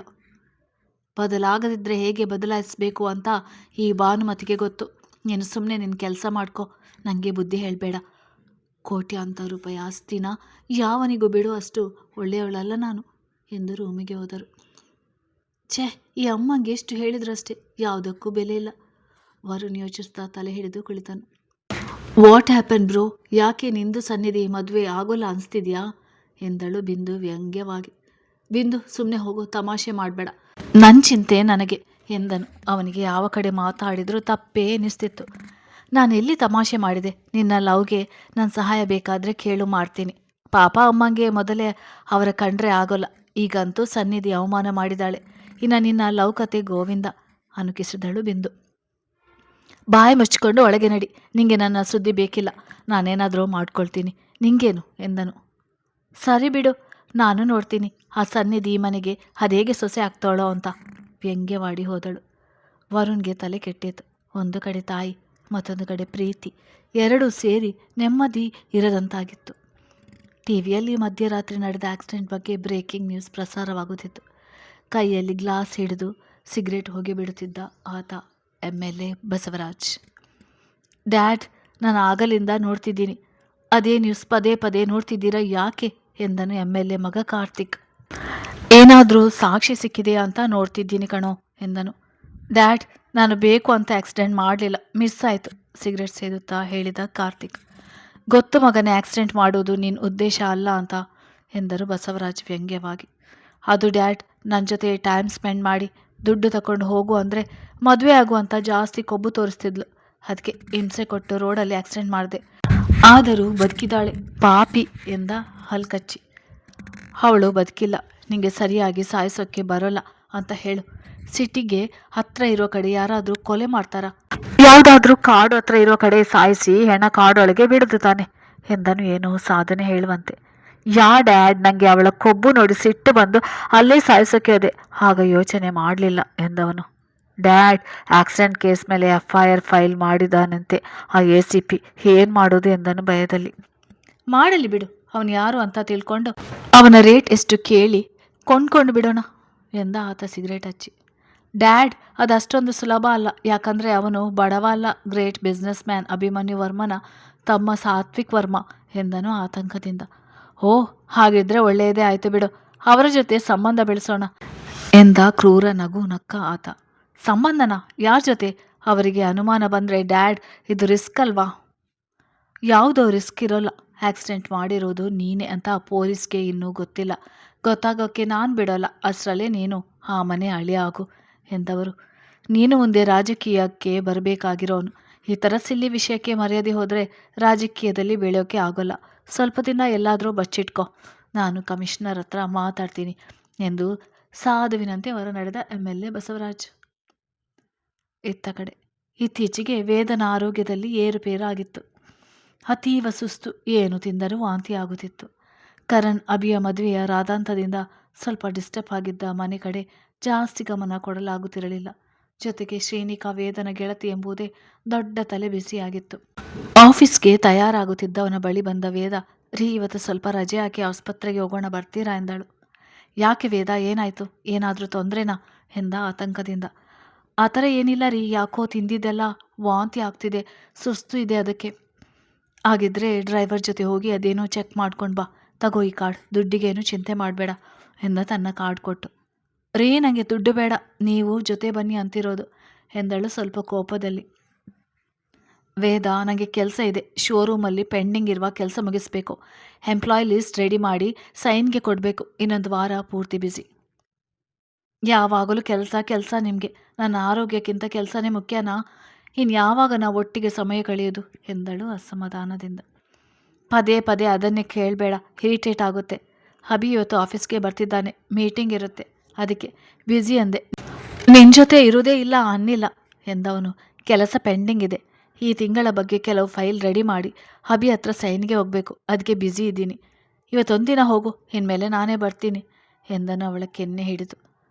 ಬದಲಾಗದಿದ್ದರೆ ಹೇಗೆ ಬದಲಾಯಿಸಬೇಕು ಅಂತ ಈ ಭಾನುಮತಿಗೆ ಗೊತ್ತು. ನೀನು ಸುಮ್ಮನೆ ನಿನ್ನ ಕೆಲಸ ಮಾಡ್ಕೊ, ನನಗೆ ಬುದ್ಧಿ ಹೇಳಬೇಡ. ಕೋಟ್ಯಾಂತರ ರೂಪಾಯಿ ಆಸ್ತಿನ ಯಾವನಿಗೂ ಬಿಡುವಷ್ಟು ಒಳ್ಳೆಯವಳಲ್ಲ ನಾನು ಎಂದು ರೂಮಿಗೆ ಹೋದರು. ಛೇ, ಈ ಅಮ್ಮಂಗೆ ಎಷ್ಟು ಹೇಳಿದ್ರಷ್ಟೇ, ಯಾವುದಕ್ಕೂ ಬೆಲೆ ಇಲ್ಲ. ವರುಣ್ ಯೋಚಿಸ್ತಾ ತಲೆ ಹಿಡಿದು ಕುಳಿತನು. ವಾಟ್ ಹ್ಯಾಪನ್ ಬ್ರೋ, ಯಾಕೆ ನಿಂದು ಸನ್ನಿಧಿ ಮದುವೆ ಆಗೋಲ್ಲ ಅನಿಸ್ತಿದ್ಯಾ ಎಂದಳು ಬಿಂದು ವ್ಯಂಗ್ಯವಾಗಿ. ಬಿಂದು, ಸುಮ್ಮನೆ ಹೋಗು, ತಮಾಷೆ ಮಾಡಬೇಡ, ನನ್ನ ಚಿಂತೆ ನನಗೆ ಎಂದನು. ಅವನಿಗೆ ಯಾವ ಕಡೆ ಮಾತಾಡಿದರೂ ತಪ್ಪೇ ಎನಿಸ್ತಿತ್ತು. ನಾನು ಎಲ್ಲಿ ತಮಾಷೆ ಮಾಡಿದೆ? ನಿನ್ನ ಲವ್ಗೆ ನನ್ನ ಸಹಾಯ ಬೇಕಾದರೆ ಕೇಳು, ಮಾಡ್ತೀನಿ. ಪಾಪ ಅಮ್ಮಂಗೆ ಮೊದಲೇ ಅವರ ಕಂಡ್ರೆ ಆಗೋಲ್ಲ, ಈಗಂತೂ ಸನ್ನಿಧಿ ಅವಮಾನ ಮಾಡಿದಾಳೆ, ಇನ್ನು ನಿನ್ನ ಲವ್ ಕತೆ ಗೋವಿಂದ ಅನುಕಿಸಿದಳು ಬಿಂದು. ಬಾಯಿ ಮುಚ್ಚಿಕೊಂಡು ಒಳಗೆ ನಡಿ, ನಿಂಗೆ ನನ್ನ ಸುದ್ದಿ ಬೇಕಿಲ್ಲ, ನಾನೇನಾದರೂ ಮಾಡ್ಕೊಳ್ತೀನಿ, ನಿಂಗೇನು ಎಂದನು. ಸರಿ ಬಿಡು, ನಾನು ನೋಡ್ತೀನಿ ಆ ಸನ್ನಿಧಿ ಮನೆಗೆ ಅದೇಗೆ ಸೊಸೆ ಆಗ್ತಾಳೋ ಅಂತ ವ್ಯಂಗ್ಯವಾಡಿ ಹೋದಳು. ವರುಣ್ಗೆ ತಲೆ ಕೆಟ್ಟಿತು. ಒಂದು ಕಡೆ ತಾಯಿ, ಮತ್ತೊಂದು ಕಡೆ ಪ್ರೀತಿ, ಎರಡೂ ಸೇರಿ ನೆಮ್ಮದಿ ಇರದಂತಾಗಿತ್ತು. ಟಿವಿಯಲ್ಲಿ ಮಧ್ಯರಾತ್ರಿ ನಡೆದ ಆಕ್ಸಿಡೆಂಟ್ ಬಗ್ಗೆ ಬ್ರೇಕಿಂಗ್ ನ್ಯೂಸ್ ಪ್ರಸಾರವಾಗುತ್ತಿತ್ತು. ಕೈಯಲ್ಲಿ ಗ್ಲಾಸ್ ಹಿಡಿದು ಸಿಗರೇಟ್ ಹೋಗಿಬಿಡುತ್ತಿದ್ದ ಆತ MLA ಬಸವರಾಜ್. ಡ್ಯಾಡ್, ನಾನು ಆಗಲಿಂದ ನೋಡ್ತಿದ್ದೀನಿ, ಅದೇ ನ್ಯೂಸ್ ಪದೇ ಪದೇ ನೋಡ್ತಿದ್ದೀರಾ ಯಾಕೆ ಎಂದನು MLA ಮಗ ಕಾರ್ತಿಕ್. ಏನಾದರೂ ಸಾಕ್ಷಿ ಸಿಕ್ಕಿದೆಯಾ ಅಂತ ನೋಡ್ತಿದ್ದೀನಿ ಕಣೋ ಎಂದನು. ಡ್ಯಾಡ್, ನಾನು ಬೇಕು ಅಂತ ಆಕ್ಸಿಡೆಂಟ್ ಮಾಡಲಿಲ್ಲ, ಮಿಸ್ ಆಯಿತು ಸಿಗರೇಟ್ ಸೇದುತ್ತಾ ಹೇಳಿದ ಕಾರ್ತಿಕ್. ಗೊತ್ತು ಮಗನೇ, ಆಕ್ಸಿಡೆಂಟ್ ಮಾಡೋದು ನಿನ್ನ ಉದ್ದೇಶ ಅಲ್ಲ ಅಂತ ಎಂದರು ಬಸವರಾಜ್ ವ್ಯಂಗ್ಯವಾಗಿ. ಅದು ಡ್ಯಾಡ್, ನನ್ನ ಜೊತೆ ಟೈಮ್ ಸ್ಪೆಂಡ್ ಮಾಡಿ ದುಡ್ಡು ತಗೊಂಡು ಹೋಗು ಅಂದರೆ ಮದುವೆ ಆಗುವಂತ ಜಾಸ್ತಿ ಕೊಬ್ಬು ತೋರಿಸ್ತಿದ್ಲು, ಅದಕ್ಕೆ ಹಿಂಸೆ ಕೊಟ್ಟು ರೋಡಲ್ಲಿ ಆಕ್ಸಿಡೆಂಟ್ ಮಾಡಿದೆ. ಆದರೂ ಬದುಕಿದಾಳೆ ಪಾಪಿ ಎಂದ ಹಲ್ಕಚ್ಚಿ. ಅವಳು ಬದುಕಿಲ್ಲ, ನಿಂಗೆ ಸರಿಯಾಗಿ ಸಾಯಿಸೋಕ್ಕೆ ಬರೋಲ್ಲ ಅಂತ ಹೇಳು. ಸಿಟಿಗೆ ಹತ್ರ ಇರೋ ಕಡೆ ಯಾರಾದರೂ ಕೊಲೆ ಮಾಡ್ತಾರಾ? ಯಾವುದಾದ್ರೂ ಕಾಡು ಹತ್ರ ಇರೋ ಕಡೆ ಸಾಯಿಸಿ ಹೆಣ ಕಾಡೊಳಗೆ ಬಿಡುದು ತಾನೆ ಎಂದನು ಏನೋ ಸಾಧನೆ ಹೇಳುವಂತೆ. ಯಾ ಡ್ಯಾಡ್, ನನಗೆ ಅವಳ ಕೊಬ್ಬು ನೋಡಿ ಸಿಟ್ಟು ಬಂದು ಅಲ್ಲೇ ಸಾಯಿಸೋಕೆ ಹೋದೆ, ಆಗ ಯೋಚನೆ ಮಾಡಲಿಲ್ಲ ಎಂದವನು. ಡ್ಯಾಡ್, ಆಕ್ಸಿಡೆಂಟ್ ಕೇಸ್ ಮೇಲೆ FIR ಫೈಲ್ ಮಾಡಿದಾನಂತೆ ಆ ACP, ಏನು ಮಾಡೋದು ಎಂದನು ಭಯದಲ್ಲಿ. ಮಾಡಲಿ ಬಿಡು, ಅವನು ಯಾರು ಅಂತ ತಿಳ್ಕೊಂಡು ಅವನ ರೇಟ್ ಎಷ್ಟು ಕೇಳಿ ಕೊಂಡ್ಕೊಂಡು ಬಿಡೋಣ ಎಂದ ಆತ ಸಿಗರೇಟ್ ಹಚ್ಚಿ. ಡ್ಯಾಡ್, ಅದಷ್ಟೊಂದು ಸುಲಭ ಅಲ್ಲ, ಯಾಕಂದರೆ ಅವನು ಬಡವ ಅಲ್ಲ, ಗ್ರೇಟ್ ಬಿಸ್ನೆಸ್ ಮ್ಯಾನ್ ಅಭಿಮನ್ಯು ವರ್ಮನ ತಮ್ಮ ಸಾತ್ವಿಕ್ ವರ್ಮ ಎಂದನು ಆತಂಕದಿಂದ. ಓಹ್, ಹಾಗಿದ್ರೆ ಒಳ್ಳೆಯದೇ ಆಯಿತು ಬಿಡು, ಅವರ ಜೊತೆ ಸಂಬಂಧ ಬೆಳೆಸೋಣ ಎಂದ ಕ್ರೂರ ನಗು ನಕ್ಕ ಆತ. ಸಂಬಂಧನ? ಯಾರ ಜೊತೆ? ಅವರಿಗೆ ಅನುಮಾನ ಬಂದರೆ ಡ್ಯಾಡ್, ಇದು ರಿಸ್ಕ್ ಅಲ್ವಾ? ಯಾವುದೋ ರಿಸ್ಕ್ ಇರೋಲ್ಲ, ಆಕ್ಸಿಡೆಂಟ್ ಮಾಡಿರೋದು ನೀನೇ ಅಂತ ಪೊಲೀಸ್ಗೆ ಇನ್ನೂ ಗೊತ್ತಿಲ್ಲ, ಗೊತ್ತಾಗೋಕ್ಕೆ ನಾನು ಬಿಡೋಲ್ಲ, ಅಷ್ಟರಲ್ಲೇ ನೀನು ಆ ಮನೆ ಅಳಿ ಆಗು ಎಂದವರು. ನೀನು ಮುಂದೆ ರಾಜಕೀಯಕ್ಕೆ ಬರಬೇಕಾಗಿರೋನು, ಈ ಥರ ಸಿಲ್ಲಿ ವಿಷಯಕ್ಕೆ ಮರ್ಯಾದೆ ಹೋದರೆ ರಾಜಕೀಯದಲ್ಲಿ ಬೆಳೆಯೋಕ್ಕೆ ಆಗೋಲ್ಲ, ಸ್ವಲ್ಪ ದಿನ ಎಲ್ಲಾದರೂ ಬಚ್ಚಿಟ್ಕೋ, ನಾನು ಕಮಿಷನರ್ ಹತ್ರ ಮಾತಾಡ್ತೀನಿ ಎಂದು ಸಾಧುವಿನಂತೆ ಹೊರ ನಡೆದ MLA ಬಸವರಾಜ್. ಇತ್ತ ಕಡೆ ಇತ್ತೀಚೆಗೆ ವೇದನ ಆರೋಗ್ಯದಲ್ಲಿ ಏರುಪೇರಾಗಿತ್ತು. ಅತೀವ ಸುಸ್ತು, ಏನು ತಿಂದರೂ ವಾಂತಿ ಆಗುತ್ತಿತ್ತು. ಕರಣ್ ಅಭಿಯ ಮದುವೆಯ ರಾಧಾಂತದಿಂದ ಸ್ವಲ್ಪ ಡಿಸ್ಟರ್ಬ್ ಆಗಿದ್ದ ಮನೆ ಕಡೆ ಜಾಸ್ತಿ ಗಮನ ಕೊಡಲಾಗುತ್ತಿರಲಿಲ್ಲ. ಜೊತೆಗೆ ಶ್ರೀನಿಕಾ ವೇದನ ಗೆಳತಿ ಎಂಬುದೇ ದೊಡ್ಡ ತಲೆ ಬಿಸಿಯಾಗಿತ್ತು. ಆಫೀಸ್ಗೆ ತಯಾರಾಗುತ್ತಿದ್ದವನ ಬಳಿ ಬಂದ ವೇದ, ರೀ, ಇವತ್ತು ಸ್ವಲ್ಪ ರಜೆ ಹಾಕಿ ಆಸ್ಪತ್ರೆಗೆ ಹೋಗೋಣ, ಬರ್ತೀರಾ ಎಂದಳು. ಯಾಕೆ ವೇದ, ಏನಾಯಿತು? ಏನಾದರೂ ತೊಂದರೆನಾ ಎಂದ ಆತಂಕದಿಂದ. ಆ ಥರ ಏನಿಲ್ಲ ರೀ, ಯಾಕೋ ತಿಂದಿದ್ದೆಲ್ಲ ವಾಂತಿ ಆಗ್ತಿದೆ, ಸುಸ್ತು ಇದೆ ಅದಕ್ಕೆ. ಹಾಗಿದ್ರೆ ಡ್ರೈವರ್ ಜೊತೆ ಹೋಗಿ ಅದೇನೋ ಚೆಕ್ ಮಾಡ್ಕೊಂಡು ಬಾ, ತಗೋ ಈ ಕಾರ್ಡ್, ದುಡ್ಡಿಗೇನು ಚಿಂತೆ ಮಾಡಬೇಡ ಎಂದ ತನ್ನ ಕಾರ್ಡ್ ಕೊಟ್ಟು. ರೀ, ನನಗೆ ದುಡ್ಡು ಬೇಡ, ನೀವು ಜೊತೆ ಬನ್ನಿ ಅಂತಿರೋದು ಎಂದಳು ಸ್ವಲ್ಪ ಕೋಪದಲ್ಲಿ. ವೇದ, ನನಗೆ ಕೆಲಸ ಇದೆ, ಶೋರೂಮಲ್ಲಿ ಪೆಂಡಿಂಗ್ ಇರುವ ಕೆಲಸ ಮುಗಿಸ್ಬೇಕು, ಎಂಪ್ಲಾಯ್ ಲಿಸ್ಟ್ ರೆಡಿ ಮಾಡಿ ಸೈನ್ಗೆ ಕೊಡಬೇಕು, ಇನ್ನೊಂದು ವಾರ ಪೂರ್ತಿ ಬ್ಯುಸಿ. ಯಾವಾಗಲೂ ಕೆಲಸ ಕೆಲಸ ನಿಮಗೆ, ನನ್ನ ಆರೋಗ್ಯಕ್ಕಿಂತ ಕೆಲಸನೇ ಮುಖ್ಯನಾ? ಇನ್ನು ಯಾವಾಗ ನಾವು ಒಟ್ಟಿಗೆ ಸಮಯ ಕಳೆಯೋದು ಎಂದಳು ಅಸಮಾಧಾನದಿಂದ. ಪದೇ ಪದೇ ಅದನ್ನೇ ಕೇಳಬೇಡ, ಇರಿಟೇಟ್ ಆಗುತ್ತೆ. ಅಭಿ ಇವತ್ತು ಆಫೀಸ್ಗೆ ಬರ್ತಿದ್ದಾನೆ, ಮೀಟಿಂಗ್ ಇರುತ್ತೆ, ಅದಕ್ಕೆ ಬ್ಯುಸಿ ಅಂದೆ. ನಿನ್ನ ಜೊತೆ ಇರೋದೇ ಇಲ್ಲ ಅನ್ನಿಲ್ಲ ಎಂದವನು. ಕೆಲಸ ಪೆಂಡಿಂಗ್ ಇದೆ, ಈ ತಿಂಗಳ ಬಗ್ಗೆ ಕೆಲವು ಫೈಲ್ ರೆಡಿ ಮಾಡಿ ಅಭಿ ಹತ್ರ ಸೈನ್ಗೆ ಹೋಗಬೇಕು, ಅದಕ್ಕೆ ಬ್ಯುಸಿ ಇದ್ದೀನಿ, ಇವತ್ತೊಂದಿನ ಹೋಗು, ಇನ್ಮೇಲೆ ನಾನೇ ಬರ್ತೀನಿ ಎಂದನು ಅವಳ ಕೆನ್ನೆ ಹಿಡಿದು.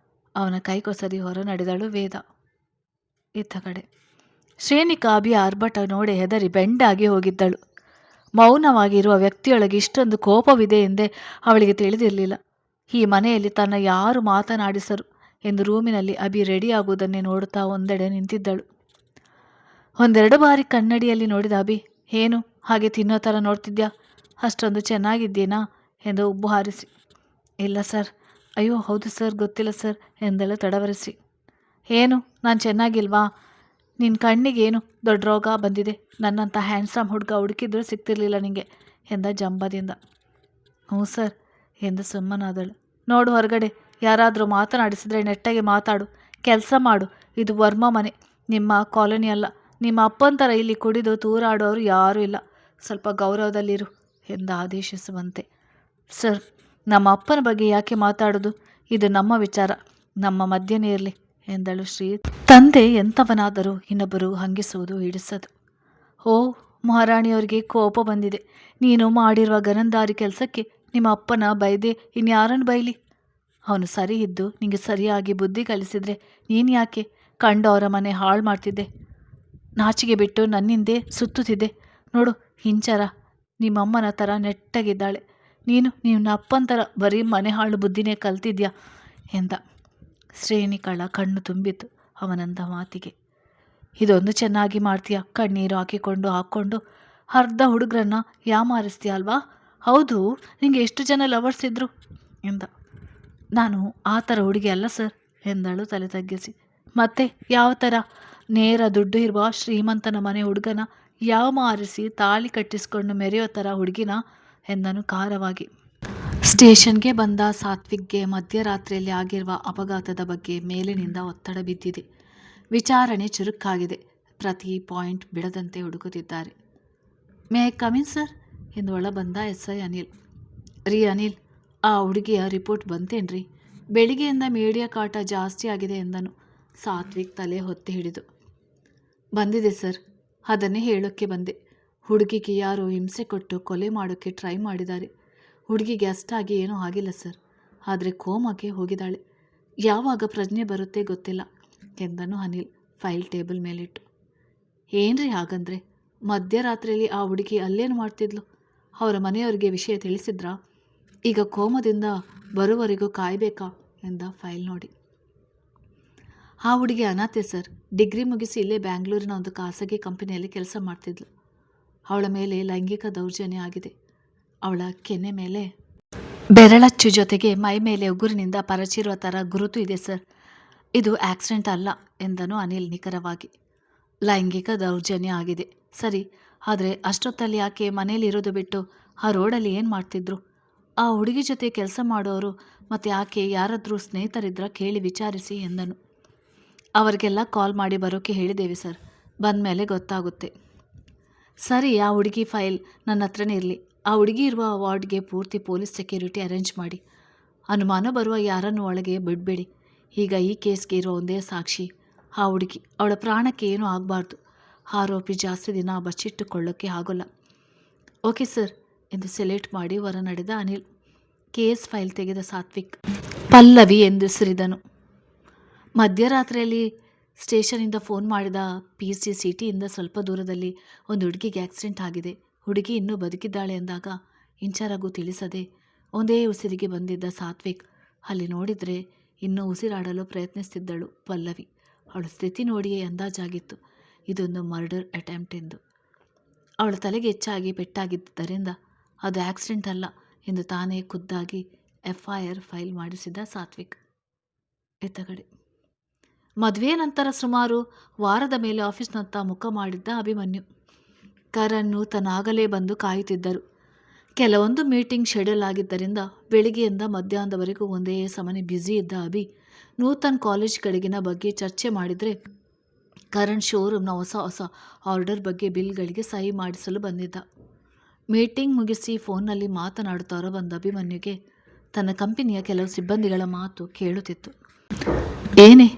ಅವನ ಕೈ ಕೊಸರಿ ಹೊರ ನಡೆದಳು ವೇದ. ಇತ್ತ ಕಡೆ ಶ್ರೇಣಿಕಾ ಅಭಿಯ ಆರ್ಭಟ ನೋಡಿ ಹೆದರಿ ಬೆಂಡಾಗಿ ಹೋಗಿದ್ದಳು. ಮೌನವಾಗಿರುವ ವ್ಯಕ್ತಿಯೊಳಗೆ ಇಷ್ಟೊಂದು ಕೋಪವಿದೆ ಎಂದೇ ಅವಳಿಗೆ ತಿಳಿದಿರಲಿಲ್ಲ. ಈ ಮನೆಯಲ್ಲಿ ತನ್ನ ಯಾರು ಮಾತನಾಡಿಸರು ಎಂದು ರೂಮಿನಲ್ಲಿ ಅಭಿ ರೆಡಿಯಾಗುವುದನ್ನೇ ನೋಡುತ್ತಾ ಒಂದೆಡೆ ನಿಂತಿದ್ದಳು. ಒಂದೆರಡು ಬಾರಿ ಕನ್ನಡಿಯಲ್ಲಿ ನೋಡಿದ ಅಭಿ, ಏನು ಹಾಗೆ ತಿನ್ನೋ ಥರ ನೋಡ್ತಿದ್ಯಾ, ಅಷ್ಟೊಂದು ಚೆನ್ನಾಗಿದ್ದೀನಾ ಎಂದು ಉಬ್ಬು ಹಾರಿಸಿ. ಇಲ್ಲ ಸರ್. ಅಯ್ಯೋ ಹೌದು ಸರ್, ಗೊತ್ತಿಲ್ಲ ಸರ್ ಎಂದಳು ತಡವರಿಸಿ. ಏನು, ನಾನು ಚೆನ್ನಾಗಿಲ್ವಾ? ನಿನ್ನ ಕಣ್ಣಿಗೇನು ದೊಡ್ಡ ರೋಗ ಬಂದಿದೆ? ನನ್ನಂಥ ಹ್ಯಾಂಡ್ಸಮ್ ಹುಡುಗ ಹುಡುಕಿದ್ರೂ ಸಿಗ್ತಿರ್ಲಿಲ್ಲ ನಿನಗೆ ಎಂದ ಜಂಬದಿಂದ. ಹ್ಞೂ ಸರ್ ಎಂದು ಸುಮ್ಮನಾದಳು. ನೋಡು, ಹೊರಗಡೆ ಯಾರಾದರೂ ಮಾತನಾಡಿಸಿದರೆ ನೆಟ್ಟಗೆ ಮಾತಾಡು, ಕೆಲಸ ಮಾಡು. ಇದು ವರ್ಮ ಮನೆ, ನಿಮ್ಮ ಕಾಲೋನಿ ಅಲ್ಲ. ನಿಮ್ಮ ಅಪ್ಪನ ಥರ ಇಲ್ಲಿ ಕುಡಿದು ತೂರಾಡೋರು ಯಾರೂ ಇಲ್ಲ. ಸ್ವಲ್ಪ ಗೌರವದಲ್ಲಿರು ಎಂದು ಆದೇಶಿಸುವಂತೆ. ಸರ್, ನಮ್ಮ ಅಪ್ಪನ ಬಗ್ಗೆ ಯಾಕೆ ಮಾತಾಡೋದು? ಇದು ನಮ್ಮ ವಿಚಾರ, ನಮ್ಮ ಮಧ್ಯನೇ ಇರಲಿ ಎಂದಳು ಶ್ರೀ. ತಂದೆ ಎಂಥವನಾದರೂ ಇನ್ನೊಬ್ಬರು ಹಂಗಿಸುವುದು ಹಿಡಿಸದು. ಓ, ಮಹಾರಾಣಿಯವರಿಗೆ ಕೋಪ ಬಂದಿದೆ. ನೀನು ಮಾಡಿರುವ ಗನಂದಾರಿ ಕೆಲಸಕ್ಕೆ ನಿಮ್ಮ ಅಪ್ಪನ ಬೈದೆ ಇನ್ಯಾರನ್ನು ಬೈಲಿ? ಅವನು ಸರಿ ಇದ್ದು ನಿಮಗೆ ಸರಿಯಾಗಿ ಬುದ್ಧಿ ಕಲಿಸಿದರೆ ನೀನು ಯಾಕೆ ಕಂಡವರ ಮನೆ ಹಾಳು ಮಾಡ್ತಿದ್ದೆ? ನಾಚಿಗೆ ಬಿಟ್ಟು ನನ್ನಿಂದೆ ಸುತ್ತುತ್ತಿದ್ದೆ. ನೋಡು, ಹಿಂಚರ ನಿಮ್ಮಮ್ಮನ ಥರ ನೆಟ್ಟಗಿದ್ದಾಳೆ. ನಿನ್ನ ಅಪ್ಪನ ಥರ ಬರೀ ಮನೆ ಹಾಳು ಬುದ್ಧಿನೇ ಕಲ್ತಿದ್ಯಾ ಎಂದ. ಶ್ರೇಣಿಕಳ ಕಣ್ಣು ತುಂಬಿತ್ತು ಅವನಂದ ಮಾತಿಗೆ. ಇದೊಂದು ಚೆನ್ನಾಗಿ ಮಾಡ್ತೀಯ, ಕಣ್ಣೀರು ಹಾಕ್ಕೊಂಡು ಅರ್ಧ ಹುಡುಗರನ್ನ ಯಾಮಾರಿಸ್ತೀಯ ಅಲ್ವಾ? ಹೌದು, ನಿಂಗೆ ಎಷ್ಟು ಜನ ಲವರ್ಸ್ ಇದ್ರು ಎಂದ. ನಾನು ಆ ಥರ ಹುಡುಗಿ ಅಲ್ಲ ಸರ್ ಎಂದಳು ತಲೆ ತಗ್ಗಿಸಿ. ಮತ್ತೆ ಯಾವ ಥರ? ನೇರ ದುಡ್ಡು ಇರುವ ಶ್ರೀಮಂತನ ಮನೆ ಹುಡುಗನ ಯಾಮಾರಿಸಿ ತಾಳಿ ಕಟ್ಟಿಸ್ಕೊಂಡು ಮೆರೆಯೋ ಥರ ಹುಡುಗಿನ ಎಂದನು ಖಾರವಾಗಿ. ಸ್ಟೇಷನ್ಗೆ ಬಂದ ಸಾತ್ವಿಕ್ಗೆ ಮಧ್ಯರಾತ್ರಿಯಲ್ಲಿ ಆಗಿರುವ ಅಪಘಾತದ ಬಗ್ಗೆ ಮೇಲಿನಿಂದ ಒತ್ತಡ ಬಿದ್ದಿದೆ. ವಿಚಾರಣೆ ಚುರುಕಾಗಿದೆ. ಪ್ರತಿ ಪಾಯಿಂಟ್ ಬಿಡದಂತೆ ಹುಡುಕುತ್ತಿದ್ದಾರೆ. ಮೇ ಐ ಕಮಿನ್ ಸರ್ ಎಂದು ಒಳ ಬಂದ SI ಅನಿಲ್. ರೀ ಅನಿಲ್, ಆ ಹುಡುಗಿಯ ರಿಪೋರ್ಟ್ ಬಂತೇನ್ರಿ? ಬೆಳಿಗ್ಗೆಯಿಂದ ಮೀಡಿಯಾ ಕಾಟ ಜಾಸ್ತಿ ಆಗಿದೆ ಎಂದನು ಸಾತ್ವಿಕ್ ತಲೆ ಹೊತ್ತಿ ಹಿಡಿದು. ಬಂದಿದೆ ಸರ್, ಅದನ್ನೇ ಹೇಳೋಕ್ಕೆ ಬಂದೆ. ಹುಡುಗಿಗೆ ಯಾರೋ ಹಿಂಸೆ ಕೊಟ್ಟು ಕೊಲೆ ಮಾಡೋಕ್ಕೆ ಟ್ರೈ ಮಾಡಿದ್ದಾರೆ. ಹುಡುಗಿಗೆ ಅಷ್ಟಾಗಿ ಏನೂ ಆಗಿಲ್ಲ ಸರ್, ಆದರೆ ಕೋಮಾಗೆ ಹೋಗಿದ್ದಾಳೆ. ಯಾವಾಗ ಪ್ರಜ್ಞೆ ಬರುತ್ತೆ ಗೊತ್ತಿಲ್ಲ ಎಂದನು ಅನಿಲ್ ಫೈಲ್ ಟೇಬಲ್ ಮೇಲಿಟ್ಟು. ಏನ್ರಿ ಹಾಗಂದ್ರೆ? ಮಧ್ಯರಾತ್ರಿಯಲ್ಲಿ ಆ ಹುಡುಗಿ ಅಲ್ಲೇನು ಮಾಡ್ತಿದ್ಲು? ಅವರ ಮನೆಯವರಿಗೆ ವಿಷಯ ತಿಳಿಸಿದ್ರಾ? ಈಗ ಕೋಮದಿಂದ ಬರುವವರೆಗೂ ಕಾಯಬೇಕಾ ಎಂದ ಫೈಲ್ ನೋಡಿ. ಆ ಹುಡುಗಿ ಅನಾಥೆ ಸರ್. ಡಿಗ್ರಿ ಮುಗಿಸಿ ಇಲ್ಲೇ ಬ್ಯಾಂಗ್ಳೂರಿನ ಒಂದು ಖಾಸಗಿ ಕಂಪನಿಯಲ್ಲಿ ಕೆಲಸ ಮಾಡ್ತಿದ್ಲು. ಅವಳ ಮೇಲೆ ಲೈಂಗಿಕ ದೌರ್ಜನ್ಯ ಆಗಿದೆ. ಅವಳ ಕೆನ್ನೆ ಮೇಲೆ ಬೆರಳಚ್ಚು ಜೊತೆಗೆ ಮೈ ಮೇಲೆ ಉಗುರಿನಿಂದ ಪರಚಿರುವ ಥರ ಗುರುತು ಇದೆ ಸರ್. ಇದು ಆಕ್ಸಿಡೆಂಟ್ ಅಲ್ಲ ಎಂದನು ಅನಿಲ್ ನಿಖರವಾಗಿ. ಲೈಂಗಿಕ ದೌರ್ಜನ್ಯ ಆಗಿದೆ ಸರಿ, ಆದರೆ ಅಷ್ಟೊತ್ತಲ್ಲಿ ಯಾಕೆ ಮನೇಲಿ ಇರೋದು ಬಿಟ್ಟು ಆ ರೋಡಲ್ಲಿ ಏನು ಮಾಡ್ತಿದ್ರು? ಆ ಹುಡುಗಿ ಜೊತೆ ಕೆಲಸ ಮಾಡೋರು ಮತ್ತು ಆಕೆ ಯಾರಾದರೂ ಸ್ನೇಹಿತರಿದ್ರ ಕೇಳಿ ವಿಚಾರಿಸಿ ಎಂದನು. ಅವರಿಗೆಲ್ಲ ಕಾಲ್ ಮಾಡಿ ಬರೋಕ್ಕೆ ಹೇಳಿದ್ದೇವೆ ಸರ್, ಬಂದ ಮೇಲೆ ಗೊತ್ತಾಗುತ್ತೆ. ಸರಿ, ಆ ಹುಡುಗಿ ಫೈಲ್ ನನ್ನ ಹತ್ರನೇ ಇರಲಿ. ಆ ಹುಡುಗಿ ಇರುವ ವಾರ್ಡ್ಗೆ ಪೂರ್ತಿ ಪೊಲೀಸ್ ಸೆಕ್ಯೂರಿಟಿ ಅರೇಂಜ್ ಮಾಡಿ. ಅನುಮಾನ ಬರುವ ಯಾರನ್ನು ಒಳಗೆ ಬಿಡಬೇಡಿ. ಈಗ ಈ ಕೇಸ್ಗೆ ಇರೋ ಒಂದೇ ಸಾಕ್ಷಿ ಆ ಹುಡುಗಿ. ಅವಳ ಪ್ರಾಣಕ್ಕೆ ಏನೂ ಆಗಬಾರ್ದು. ಆರೋಪಿ ಜಾಸ್ತಿ ದಿನ ಬಚ್ಚಿಟ್ಟುಕೊಳ್ಳೋಕ್ಕೆ ಆಗೋಲ್ಲ. ಓಕೆ ಸರ್ ಎಂದು ಸೆಲೆಕ್ಟ್ ಮಾಡಿ ಹೊರ ನಡೆದ ಅನಿಲ್. ಕೇಸ್ ಫೈಲ್ ತೆಗೆದ ಸಾತ್ವಿಕ್ ಪಲ್ಲವಿ ಎಂದು ಸಿರಿದನು. ಮಧ್ಯರಾತ್ರಿಯಲ್ಲಿ ಸ್ಟೇಷನಿಂದ ಫೋನ್ ಮಾಡಿದ PC ಸಿಟಿಯಿಂದ ಸ್ವಲ್ಪ ದೂರದಲ್ಲಿ ಒಂದು ಹುಡುಗಿಗೆ ಆಕ್ಸಿಡೆಂಟ್ ಆಗಿದೆ. ಹುಡುಗಿ ಇನ್ನೂ ಬದುಕಿದ್ದಾಳೆ ಎಂದಾಗ ಇಂಚರಾಗೂ ತಿಳಿಸದೆ ಒಂದೇ ಉಸಿರಿಗೆ ಬಂದಿದ್ದ ಸಾತ್ವಿಕ್ ಅಲ್ಲಿ ನೋಡಿದರೆ ಇನ್ನೂ ಉಸಿರಾಡಲು ಪ್ರಯತ್ನಿಸ್ತಿದ್ದಳು ಪಲ್ಲವಿ. ಅವಳ ಸ್ಥಿತಿ ನೋಡಿಯೇ ಅಂದಾಜಾಗಿತ್ತು ಇದೊಂದು ಮರ್ಡರ್ ಅಟೆಂಪ್ಟ್ ಎಂದು. ಅವಳ ತಲೆಗೆ ಹೆಚ್ಚಾಗಿ ಪೆಟ್ಟಾಗಿದ್ದರಿಂದ ಅದು ಆಕ್ಸಿಡೆಂಟ್ ಅಲ್ಲ ಎಂದು ತಾನೇ ಖುದ್ದಾಗಿ FIR ಫೈಲ್ ಮಾಡಿಸಿದ ಸಾತ್ವಿಕ್. ಇತ್ತ ಕಡೆ ಮದುವೆ ನಂತರ ಸುಮಾರು ವಾರದ ಮೇಲೆ ಆಫೀಸ್ನತ್ತ ಮುಖ ಮಾಡಿದ್ದ ಅಭಿಮನ್ಯು. ಕರಣ್ ನೂತನಾಗಲೇ ಬಂದು ಕಾಯುತ್ತಿದ್ದರು. ಕೆಲವೊಂದು ಮೀಟಿಂಗ್ ಶೆಡ್ಯೂಲ್ ಆಗಿದ್ದರಿಂದ ಬೆಳಿಗ್ಗೆಯಿಂದ ಮಧ್ಯಾಹ್ನದವರೆಗೂ ಒಂದೇ ಸಮನೆ ಬ್ಯುಸಿ ಇದ್ದ ಅಭಿ ನೂತನ್ ಕಾಲೇಜ್ ಕಡೆಗಿನ ಬಗ್ಗೆ ಚರ್ಚೆ ಮಾಡಿದರೆ ಕರಣ್ ಶೋರೂಮ್ನ ಹೊಸ ಆರ್ಡರ್ ಬಗ್ಗೆ ಬಿಲ್ಗಳಿಗೆ ಸಹಿ ಮಾಡಿಸಲು ಬಂದಿದ್ದ. ಮೀಟಿಂಗ್ ಮುಗಿಸಿ ಫೋನ್ನಲ್ಲಿ ಮಾತನಾಡುತ್ತಾರೋ ಬಂದ ಅಭಿಮನ್ಯುಗೆ ತನ್ನ ಕಂಪನಿಯ ಕೆಲವು ಸಿಬ್ಬಂದಿಗಳ ಮಾತು ಕೇಳುತ್ತಿತ್ತು. ಏನೇ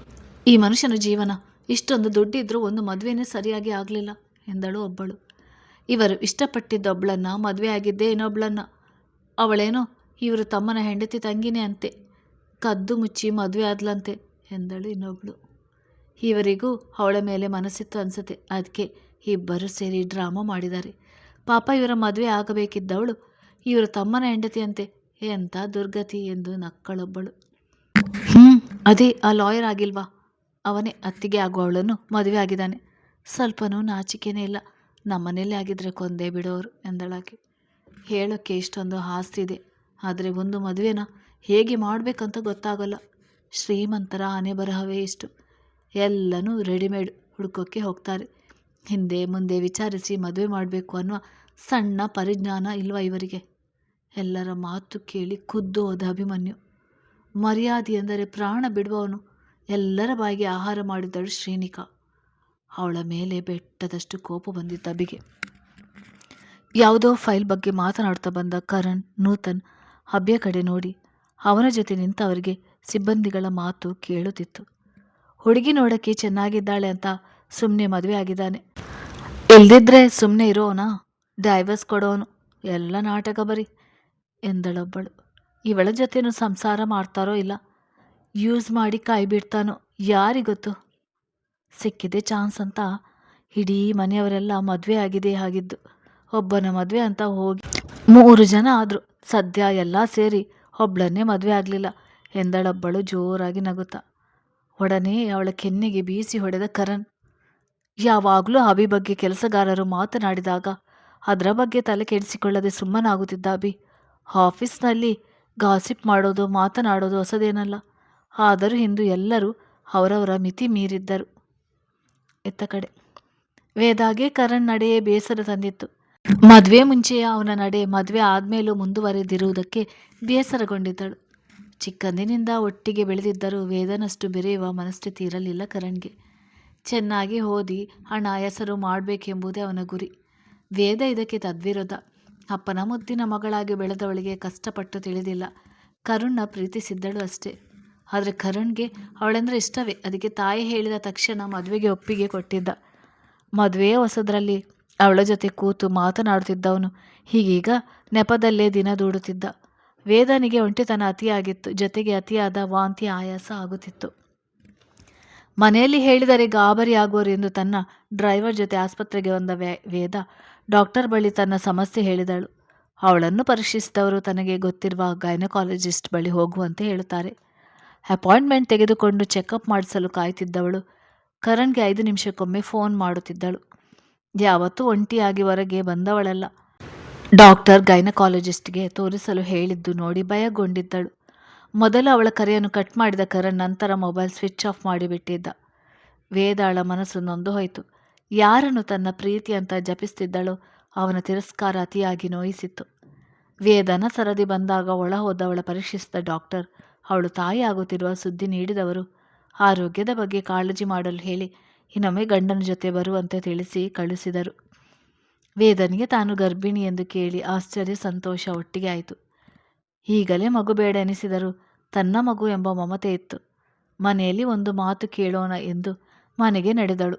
ಈ ಮನುಷ್ಯನ ಜೀವನ, ಇಷ್ಟೊಂದು ದುಡ್ಡಿದ್ರೂ ಒಂದು ಮದುವೆನೇ ಸರಿಯಾಗಿ ಆಗಲಿಲ್ಲ ಎಂದಳು ಒಬ್ಬಳು. ಇವರು ಇಷ್ಟಪಟ್ಟಿದ್ದೊಬ್ಬಳನ್ನ ಮದುವೆ ಆಗಿದ್ದೇ ಇನ್ನೊಬ್ಬಳನ್ನ. ಅವಳೇನೋ ಇವರು ತಮ್ಮನ ಹೆಂಡತಿ ತಂಗಿನೇ ಅಂತೆ, ಕದ್ದು ಮುಚ್ಚಿ ಮದುವೆ ಆದ್ಲಂತೆ ಎಂದಳು ಇನ್ನೊಬ್ಳು. ಇವರಿಗೂ ಅವಳ ಮೇಲೆ ಮನಸ್ಸಿತ್ತು ಅನಿಸುತ್ತೆ, ಅದಕ್ಕೆ ಇಬ್ಬರು ಸೇರಿ ಡ್ರಾಮಾ ಮಾಡಿದ್ದಾರೆ. ಪಾಪ ಇವರ ಮದುವೆ ಆಗಬೇಕಿದ್ದವಳು ಇವರು ತಮ್ಮನ ಹೆಂಡತಿ ಅಂತೆ, ಎಂಥ ದುರ್ಗತಿ ಎಂದು ನಕ್ಕಳೊಬ್ಬಳು. ಅದೇ ಆ ಲಾಯರ್ ಆಗಿಲ್ವಾ, ಅವನೇ ಅತ್ತಿಗೆ ಆಗುವವಳನ್ನು ಮದುವೆ ಆಗಿದ್ದಾನೆ. ಸ್ವಲ್ಪನೂ ನಾಚಿಕೆನೇ ಇಲ್ಲ, ನಮ್ಮನೇಲಿ ಆಗಿದ್ರೆ ಕೊಂದೇ ಬಿಡೋರು ಎಂದಳಾಕೆ. ಹೇಳೋಕ್ಕೆ ಇಷ್ಟೊಂದು ಆಸ್ತಿ ಇದೆ, ಆದರೆ ಒಂದು ಮದುವೆನ ಹೇಗೆ ಮಾಡಬೇಕಂತ ಗೊತ್ತಾಗಲ್ಲ. ಶ್ರೀಮಂತರ ಹಣೆ ಬರಹವೇ ಇಷ್ಟು, ಎಲ್ಲನೂ ರೆಡಿಮೇಡ್ ಹುಡುಕೋಕ್ಕೆ ಹೋಗ್ತಾರೆ. ಹಿಂದೆ ಮುಂದೆ ವಿಚಾರಿಸಿ ಮದುವೆ ಮಾಡಬೇಕು ಅನ್ನೋ ಸಣ್ಣ ಪರಿಜ್ಞಾನ ಇಲ್ವ ಇವರಿಗೆ? ಎಲ್ಲರ ಮಾತು ಕೇಳಿ ಖುದ್ದು ಹೋದ ಅಭಿಮನ್ಯು. ಮರ್ಯಾದೆ ಎಂದರೆ ಪ್ರಾಣ ಬಿಡುವವನು. ಎಲ್ಲರ ಬಾಯಿಗೆ ಆಹಾರ ಮಾಡಿದಳು ಶ್ರೀನಿಕಾ. ಅವಳ ಮೇಲೆ ಬೆಟ್ಟದಷ್ಟು ಕೋಪ ಬಂದಿದ್ದ ಅಬಿಗೆ. ಯಾವುದೋ ಫೈಲ್ ಬಗ್ಗೆ ಮಾತನಾಡ್ತಾ ಬಂದ ಕರಣ್, ನೂತನ್ ಅಭಿಯ ಕಡೆ ನೋಡಿ ಅವನ ಜೊತೆ ನಿಂತವರಿಗೆ ಸಿಬ್ಬಂದಿಗಳ ಮಾತು ಕೇಳುತ್ತಿತ್ತು. ಹುಡುಗಿ ನೋಡೋಕ್ಕೆ ಚೆನ್ನಾಗಿದ್ದಾಳೆ ಅಂತ ಸುಮ್ಮನೆ ಮದುವೆ ಆಗಿದ್ದಾನೆ. ಇಲ್ದಿದ್ರೆ ಸುಮ್ಮನೆ ಇರೋನಾ? ಡೈವರ್ಸ್ ಕೊಡೋನು. ಎಲ್ಲ ನಾಟಕ ಬರೀ ಎಂದಳೊಬ್ಬಳು. ಇವಳ ಜೊತೆನೂ ಸಂಸಾರ ಮಾಡ್ತಾರೋ ಇಲ್ಲ ಯೂಸ್ ಮಾಡಿ ಕೈ ಬಿಡ್ತಾನೋ ಯಾರಿಗೊತ್ತು. ಸಿಕ್ಕಿದೆ ಚಾನ್ಸ್ ಅಂತ ಇಡೀ ಮನೆಯವರೆಲ್ಲ ಮದುವೆ ಆಗಿದೆ ಆಗಿದ್ದು. ಒಬ್ಬನ ಮದುವೆ ಅಂತ ಹೋಗಿ 3 ಜನ ಆದರು. ಸದ್ಯ ಎಲ್ಲ ಸೇರಿ ಒಬ್ಳನ್ನೇ ಮದುವೆ ಆಗಲಿಲ್ಲ ಎಂದಳೊಬ್ಬಳು ಜೋರಾಗಿ ನಗುತ್ತಾ. ಒಡನೆ ಅವಳ ಕೆನ್ನೆಗೆ ಬೀಸಿ ಹೊಡೆದ ಕರಣ್. ಯಾವಾಗಲೂ ಅಭಿ ಬಗ್ಗೆ ಕೆಲಸಗಾರರು ಮಾತನಾಡಿದಾಗ ಅದರ ಬಗ್ಗೆ ತಲೆ ಕೆಡಿಸಿಕೊಳ್ಳದೆ ಸುಮ್ಮನಾಗುತ್ತಿದ್ದ ಅಭಿ ಆಫೀಸ್ನಲ್ಲಿ ಗಾಸಿಪ್ ಮಾಡೋದು ಮಾತನಾಡೋದು ಹೊಸದೇನಲ್ಲ. ಆದರೂ ಇಂದು ಎಲ್ಲರೂ ಅವರವರ ಮಿತಿ ಮೀರಿದ್ದರು. ಎತ್ತ ಕಡೆ ವೇದಾಗೆ ಕರಣ್ ನಡೆಯೇ ಬೇಸರ ತಂದಿತ್ತು. ಮದುವೆ ಮುಂಚೆಯೇ ಅವನ ನಡೆ ಮದುವೆ ಆದಮೇಲೂ ಮುಂದುವರೆದಿರುವುದಕ್ಕೆ ಬೇಸರಗೊಂಡಿದ್ದಳು. ಚಿಕ್ಕಂದಿನಿಂದ ಒಟ್ಟಿಗೆ ಬೆಳೆದಿದ್ದರೂ ವೇದನಷ್ಟು ಬೆರೆಯುವ ಮನಸ್ಥಿತಿ ಇರಲಿಲ್ಲ ಕರಣ್ಗೆ. ಚೆನ್ನಾಗಿ ಓದಿ ಹಣ ಹೆಸರು ಮಾಡಬೇಕೆಂಬುದೇ ಅವನ ಗುರಿ. ವೇದ ಇದಕ್ಕೆ ತದ್ವಿರೋಧ. ಅಪ್ಪನ ಮುದ್ದಿನ ಮಗಳಾಗಿ ಬೆಳೆದವಳಿಗೆ ಕಷ್ಟಪಟ್ಟು ತಿಳಿದಿಲ್ಲ. ಕರುಣ್ನ ಪ್ರೀತಿಸಿದ್ದಳು ಅಷ್ಟೇ. ಆದರೆ ಕರುಣ್ಗೆ ಅವಳೆಂದರೆ ಇಷ್ಟವೇ. ಅದಕ್ಕೆ ತಾಯಿ ಹೇಳಿದ ತಕ್ಷಣ ಮದುವೆಗೆ ಒಪ್ಪಿಗೆ ಕೊಟ್ಟಿದ್ದ. ಮದುವೆ ಹೊಸದರಲ್ಲಿ ಅವಳ ಜೊತೆ ಕೂತು ಮಾತನಾಡುತ್ತಿದ್ದವನು ಹೀಗೀಗ ನೆಪದಲ್ಲೇ ದಿನ ದೂಡುತ್ತಿದ್ದ. ವೇದನಿಗೆ ಒಂಟಿತನ ಅತಿಯಾಗಿತ್ತು. ಜೊತೆಗೆ ಅತಿಯಾದ ವಾಂತಿ ಆಯಾಸ ಆಗುತ್ತಿತ್ತು. ಮನೆಯಲ್ಲಿ ಹೇಳಿದರೆ ಗಾಬರಿ ಆಗುವರು ಎಂದು ತನ್ನ ಡ್ರೈವರ್ ಜೊತೆ ಆಸ್ಪತ್ರೆಗೆ ಬಂದ ವೇದ ಡಾಕ್ಟರ್ ಬಳಿ ತನ್ನ ಸಮಸ್ಯೆ ಹೇಳಿದಳು. ಅವಳನ್ನು ಪರೀಕ್ಷಿಸಿದವರು ತನಗೆ ಗೊತ್ತಿರುವ ಗೈನಕಾಲಜಿಸ್ಟ್ ಬಳಿ ಹೋಗುವಂತೆ ಹೇಳುತ್ತಾರೆ. ಅಪಾಯಿಂಟ್ಮೆಂಟ್ ತೆಗೆದುಕೊಂಡು ಚೆಕಪ್ ಮಾಡಿಸಲು ಕಾಯ್ತಿದ್ದವಳು ಕರಣ್ಗೆ 5 ನಿಮಿಷಕ್ಕೊಮ್ಮೆ ಫೋನ್ ಮಾಡುತ್ತಿದ್ದಳು. ಯಾವತ್ತೂ ಒಂಟಿಯಾಗಿ ಹೊರಗೆ ಬಂದವಳಲ್ಲ. ಡಾಕ್ಟರ್ ಗೈನಕಾಲಜಿಸ್ಟ್ಗೆ ತೋರಿಸಲು ಹೇಳಿದ್ದು ನೋಡಿ ಭಯಗೊಂಡಿದ್ದಳು. ಮೊದಲು ಅವಳ ಕರೆಯನ್ನು ಕಟ್ ಮಾಡಿದ ಕರಣ್ ನಂತರ ಮೊಬೈಲ್ ಸ್ವಿಚ್ ಆಫ್ ಮಾಡಿಬಿಟ್ಟಿದ್ದ. ವೇದಾಳ ಮನಸ್ಸು ನೊಂದು ಹೋಯಿತು. ಯಾರನ್ನು ತನ್ನ ಪ್ರೀತಿ ಅಂತ ಜಪಿಸ್ತಿದ್ದಳೋ ಅವನ ತಿರಸ್ಕಾರ ಅತಿಯಾಗಿ ನೋಯಿಸಿತ್ತು. ವೇದನ ಸರದಿ ಬಂದಾಗ ಒಳ ಹೋದವಳ ಪರೀಕ್ಷಿಸಿದ ಡಾಕ್ಟರ್ ಅವಳು ತಾಯಿ ಆಗುತ್ತಿರುವ ಸುದ್ದಿ ನೀಡಿದವರು ಆರೋಗ್ಯದ ಬಗ್ಗೆ ಕಾಳಜಿ ಮಾಡಲು ಹೇಳಿ ಇನ್ನೊಮ್ಮೆ ಗಂಡನ ಜೊತೆ ಬರುವಂತೆ ತಿಳಿಸಿ ಕಳುಹಿಸಿದರು. ವೇದನಿಗೆ ತಾನು ಗರ್ಭಿಣಿ ಎಂದು ಕೇಳಿ ಆಶ್ಚರ್ಯ ಸಂತೋಷ ಒಟ್ಟಿಗೆ ಆಯಿತು. ಈಗಲೇ ಮಗು ಬೇಡ ಎನಿಸಿದರೂ ತನ್ನ ಮಗು ಎಂಬ ಮಮತೆ ಇತ್ತು. ಮನೆಯಲ್ಲಿ ಒಂದು ಮಾತು ಕೇಳೋಣ ಎಂದು ಮನೆಗೆ ನಡೆದಳು.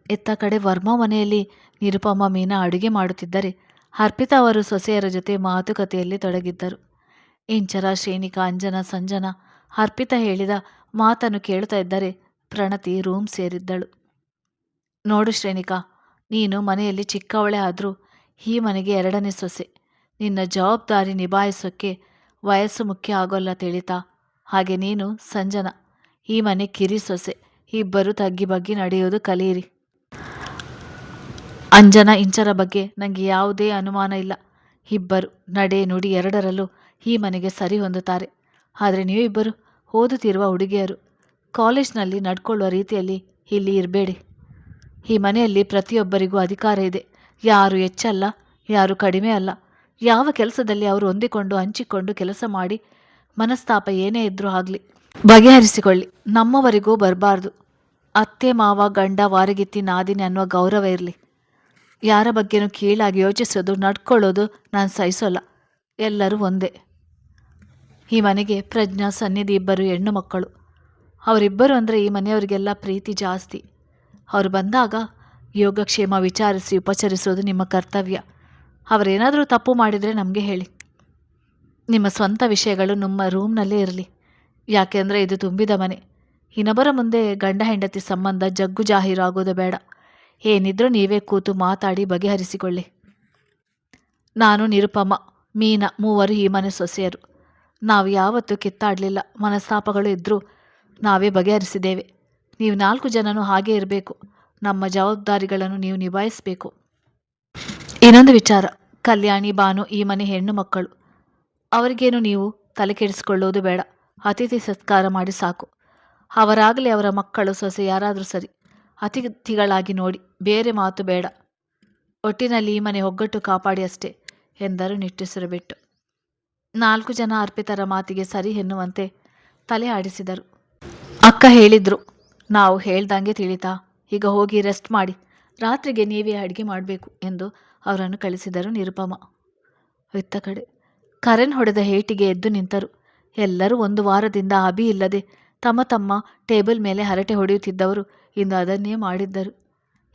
ಎತ್ತ ಕಡೆ ವರ್ಮಾ ಮನೆಯಲ್ಲಿ ನಿರುಪಮ ಮೀನಾ ಅಡುಗೆ ಮಾಡುತ್ತಿದ್ದರೆ ಅರ್ಪಿತಾ ಅವರು ಸೊಸೆಯರ ಜೊತೆ ಮಾತುಕತೆಯಲ್ಲಿ ತೊಡಗಿದ್ದರು. ಇಂಚರ, ಶ್ರೇಣಿಕಾ, ಅಂಜನಾ, ಸಂಜನಾ ಅರ್ಪಿತಾ ಹೇಳಿದ ಮಾತನ್ನು ಕೇಳುತ್ತಾ ಇದ್ದರೆ ಪ್ರಣತಿ ರೂಮ್ ಸೇರಿದ್ದಳು. ನೋಡು ಶ್ರೇಣಿಕಾ, ನೀನು ಮನೆಯಲ್ಲಿ ಚಿಕ್ಕವಳೇ ಆದರೂ ಈ ಮನೆಗೆ 2ನೇ ಸೊಸೆ. ನಿನ್ನ ಜವಾಬ್ದಾರಿ ನಿಭಾಯಿಸೋಕ್ಕೆ ವಯಸ್ಸು ಮುಖ್ಯ ಆಗೋಲ್ಲ ತಿಳಿತಾ. ಹಾಗೆ ನೀನು ಸಂಜನಾ, ಈ ಮನೆ ಕಿರಿ ಸೊಸೆ. ಇಬ್ಬರು ತಗ್ಗಿ ಬಗ್ಗಿ ನಡೆಯೋದು ಕಲಿಯಿರಿ. ಅಂಜನಾ, ಇಂಚರ ಬಗ್ಗೆ ನನಗೆ ಯಾವುದೇ ಅನುಮಾನ ಇಲ್ಲ. ಇಬ್ಬರು ನಡೆ ನುಡಿ 2ರಲ್ಲೂ ಈ ಮನೆಗೆ ಸರಿ ಹೊಂದುತ್ತಾರೆ. ಆದರೆ ನೀವಿಬ್ಬರು ಓದುತ್ತಿರುವ ಹುಡುಗಿಯರು. ಕಾಲೇಜ್ನಲ್ಲಿ ನಡ್ಕೊಳ್ಳುವ ರೀತಿಯಲ್ಲಿ ಇಲ್ಲಿ ಇರಬೇಡಿ. ಈ ಮನೆಯಲ್ಲಿ ಪ್ರತಿಯೊಬ್ಬರಿಗೂ ಅಧಿಕಾರ ಇದೆ. ಯಾರು ಹೆಚ್ಚಲ್ಲ, ಯಾರು ಕಡಿಮೆ ಅಲ್ಲ. ಯಾವ ಕೆಲಸದಲ್ಲಿ ಅವರು ಹೊಂದಿಕೊಂಡು ಹಂಚಿಕೊಂಡು ಕೆಲಸ ಮಾಡಿ ಮನಸ್ತಾಪ ಏನೇ ಇದ್ರೂ ಆಗಲಿ ಬಗೆಹರಿಸಿಕೊಳ್ಳಿ. ನಮ್ಮವರಿಗೂ ಬರಬಾರ್ದು. ಅತ್ತೆ ಮಾವ ಗಂಡ ವಾರಗಿತ್ತಿ ನಾದಿನಿ ಅನ್ನುವ ಗೌರವ ಇರಲಿ. ಯಾರ ಬಗ್ಗೆನೂ ಕೀಳಾಗಿ ಯೋಚಿಸೋದು ನಡ್ಕೊಳ್ಳೋದು ನಾನು ಸಹಿಸೋಲ್ಲ. ಎಲ್ಲರೂ ಒಂದೇ. ಈ ಮನೆಗೆ ಪ್ರಜ್ಞಾ, ಸನ್ನಿಧಿ ಇಬ್ಬರು ಹೆಣ್ಣು ಮಕ್ಕಳು. ಅವರಿಬ್ಬರು ಅಂದರೆ ಈ ಮನೆಯವರಿಗೆಲ್ಲ ಪ್ರೀತಿ ಜಾಸ್ತಿ. ಅವರು ಬಂದಾಗ ಯೋಗಕ್ಷೇಮ ವಿಚಾರಿಸಿ ಉಪಚರಿಸೋದು ನಿಮ್ಮ ಕರ್ತವ್ಯ. ಅವರೇನಾದರೂ ತಪ್ಪು ಮಾಡಿದರೆ ನಮಗೆ ಹೇಳಿ. ನಿಮ್ಮ ಸ್ವಂತ ವಿಷಯಗಳು ನಮ್ಮ ರೂಮ್ನಲ್ಲೇ ಇರಲಿ. ಯಾಕೆಂದರೆ ಇದು ತುಂಬಿದ ಮನೆ. ಇನ್ನೊಬ್ಬರ ಮುಂದೆ ಗಂಡ ಹೆಂಡತಿ ಸಂಬಂಧ ಜಗ್ಗು ಜಾಹೀರು ಆಗೋದು ಬೇಡ. ಏನಿದ್ರೂ ನೀವೇ ಕೂತು ಮಾತಾಡಿ ಬಗೆಹರಿಸಿಕೊಳ್ಳಿ. ನಾನು, ನಿರುಪಮ, ಮೀನಾ 3 ಈ ಮನೆ ಸೊಸೆಯರು. ನಾವು ಯಾವತ್ತೂ ಕಿತ್ತಾಡಲಿಲ್ಲ. ಮನಸ್ತಾಪಗಳು ಇದ್ದರೂ ನಾವೇ ಬಗೆಹರಿಸಿದ್ದೇವೆ. ನೀವು 4 ಜನನೂ ಹಾಗೇ ಇರಬೇಕು. ನಮ್ಮ ಜವಾಬ್ದಾರಿಗಳನ್ನು ನೀವು ನಿಭಾಯಿಸಬೇಕು. ಇನ್ನೊಂದು ವಿಚಾರ, ಕಲ್ಯಾಣಿ, ಭಾನು ಈ ಮನೆ ಹೆಣ್ಣು ಮಕ್ಕಳು. ಅವರಿಗೇನು ನೀವು ತಲೆ ಕೆಡಿಸಿಕೊಳ್ಳೋದು ಬೇಡ. ಅತಿಥಿ ಸತ್ಕಾರ ಮಾಡಿ ಸಾಕು. ಅವರಾಗಲಿ ಅವರ ಮಕ್ಕಳು ಸೊಸೆ ಯಾರಾದರೂ ಸರಿ. ಅತಿಥಿಗಳಾಗಿ ನೋಡಿ, ಬೇರೆ ಮಾತು ಬೇಡ. ಒಟ್ಟಿನಲ್ಲಿ ಈ ಮನೆ ಒಗ್ಗಟ್ಟು ಕಾಪಾಡಿ ಅಷ್ಟೇ ಎಂದರು ನಿಟ್ಟುಸಿರು ಬಿಟ್ಟು. 4 ಜನ ಅರ್ಪಿತರ ಮಾತಿಗೆ ಸರಿ ಎನ್ನುವಂತೆ ತಲೆ ಆಡಿಸಿದರು. ಅಕ್ಕ ಹೇಳಿದ್ರು, ನಾವು ಹೇಳ್ದಂಗೆ ತಿಳಿತಾ, ಈಗ ಹೋಗಿ ರೆಸ್ಟ್ ಮಾಡಿ, ರಾತ್ರಿಗೆ ನೀವೇ ಅಡುಗೆ ಮಾಡಬೇಕು ಎಂದು ಅವರನ್ನು ಕಳಿಸಿದರು ನಿರುಪಮ. ಇತ್ತ ಕಡೆ ಕರಣ್ ಹೊಡೆದ ಏಟಿಗೆ ಎದ್ದು ನಿಂತರು. ಎಲ್ಲರೂ 1 ವಾರದಿಂದ ಅಭಿ ಇಲ್ಲದೆ ತಮ್ಮ ತಮ್ಮ ಟೇಬಲ್ ಮೇಲೆ ಹರಟೆ ಹೊಡೆಯುತ್ತಿದ್ದವರು ಇಂದು ಅದನ್ನೇ ಮಾಡಿದ್ದರು.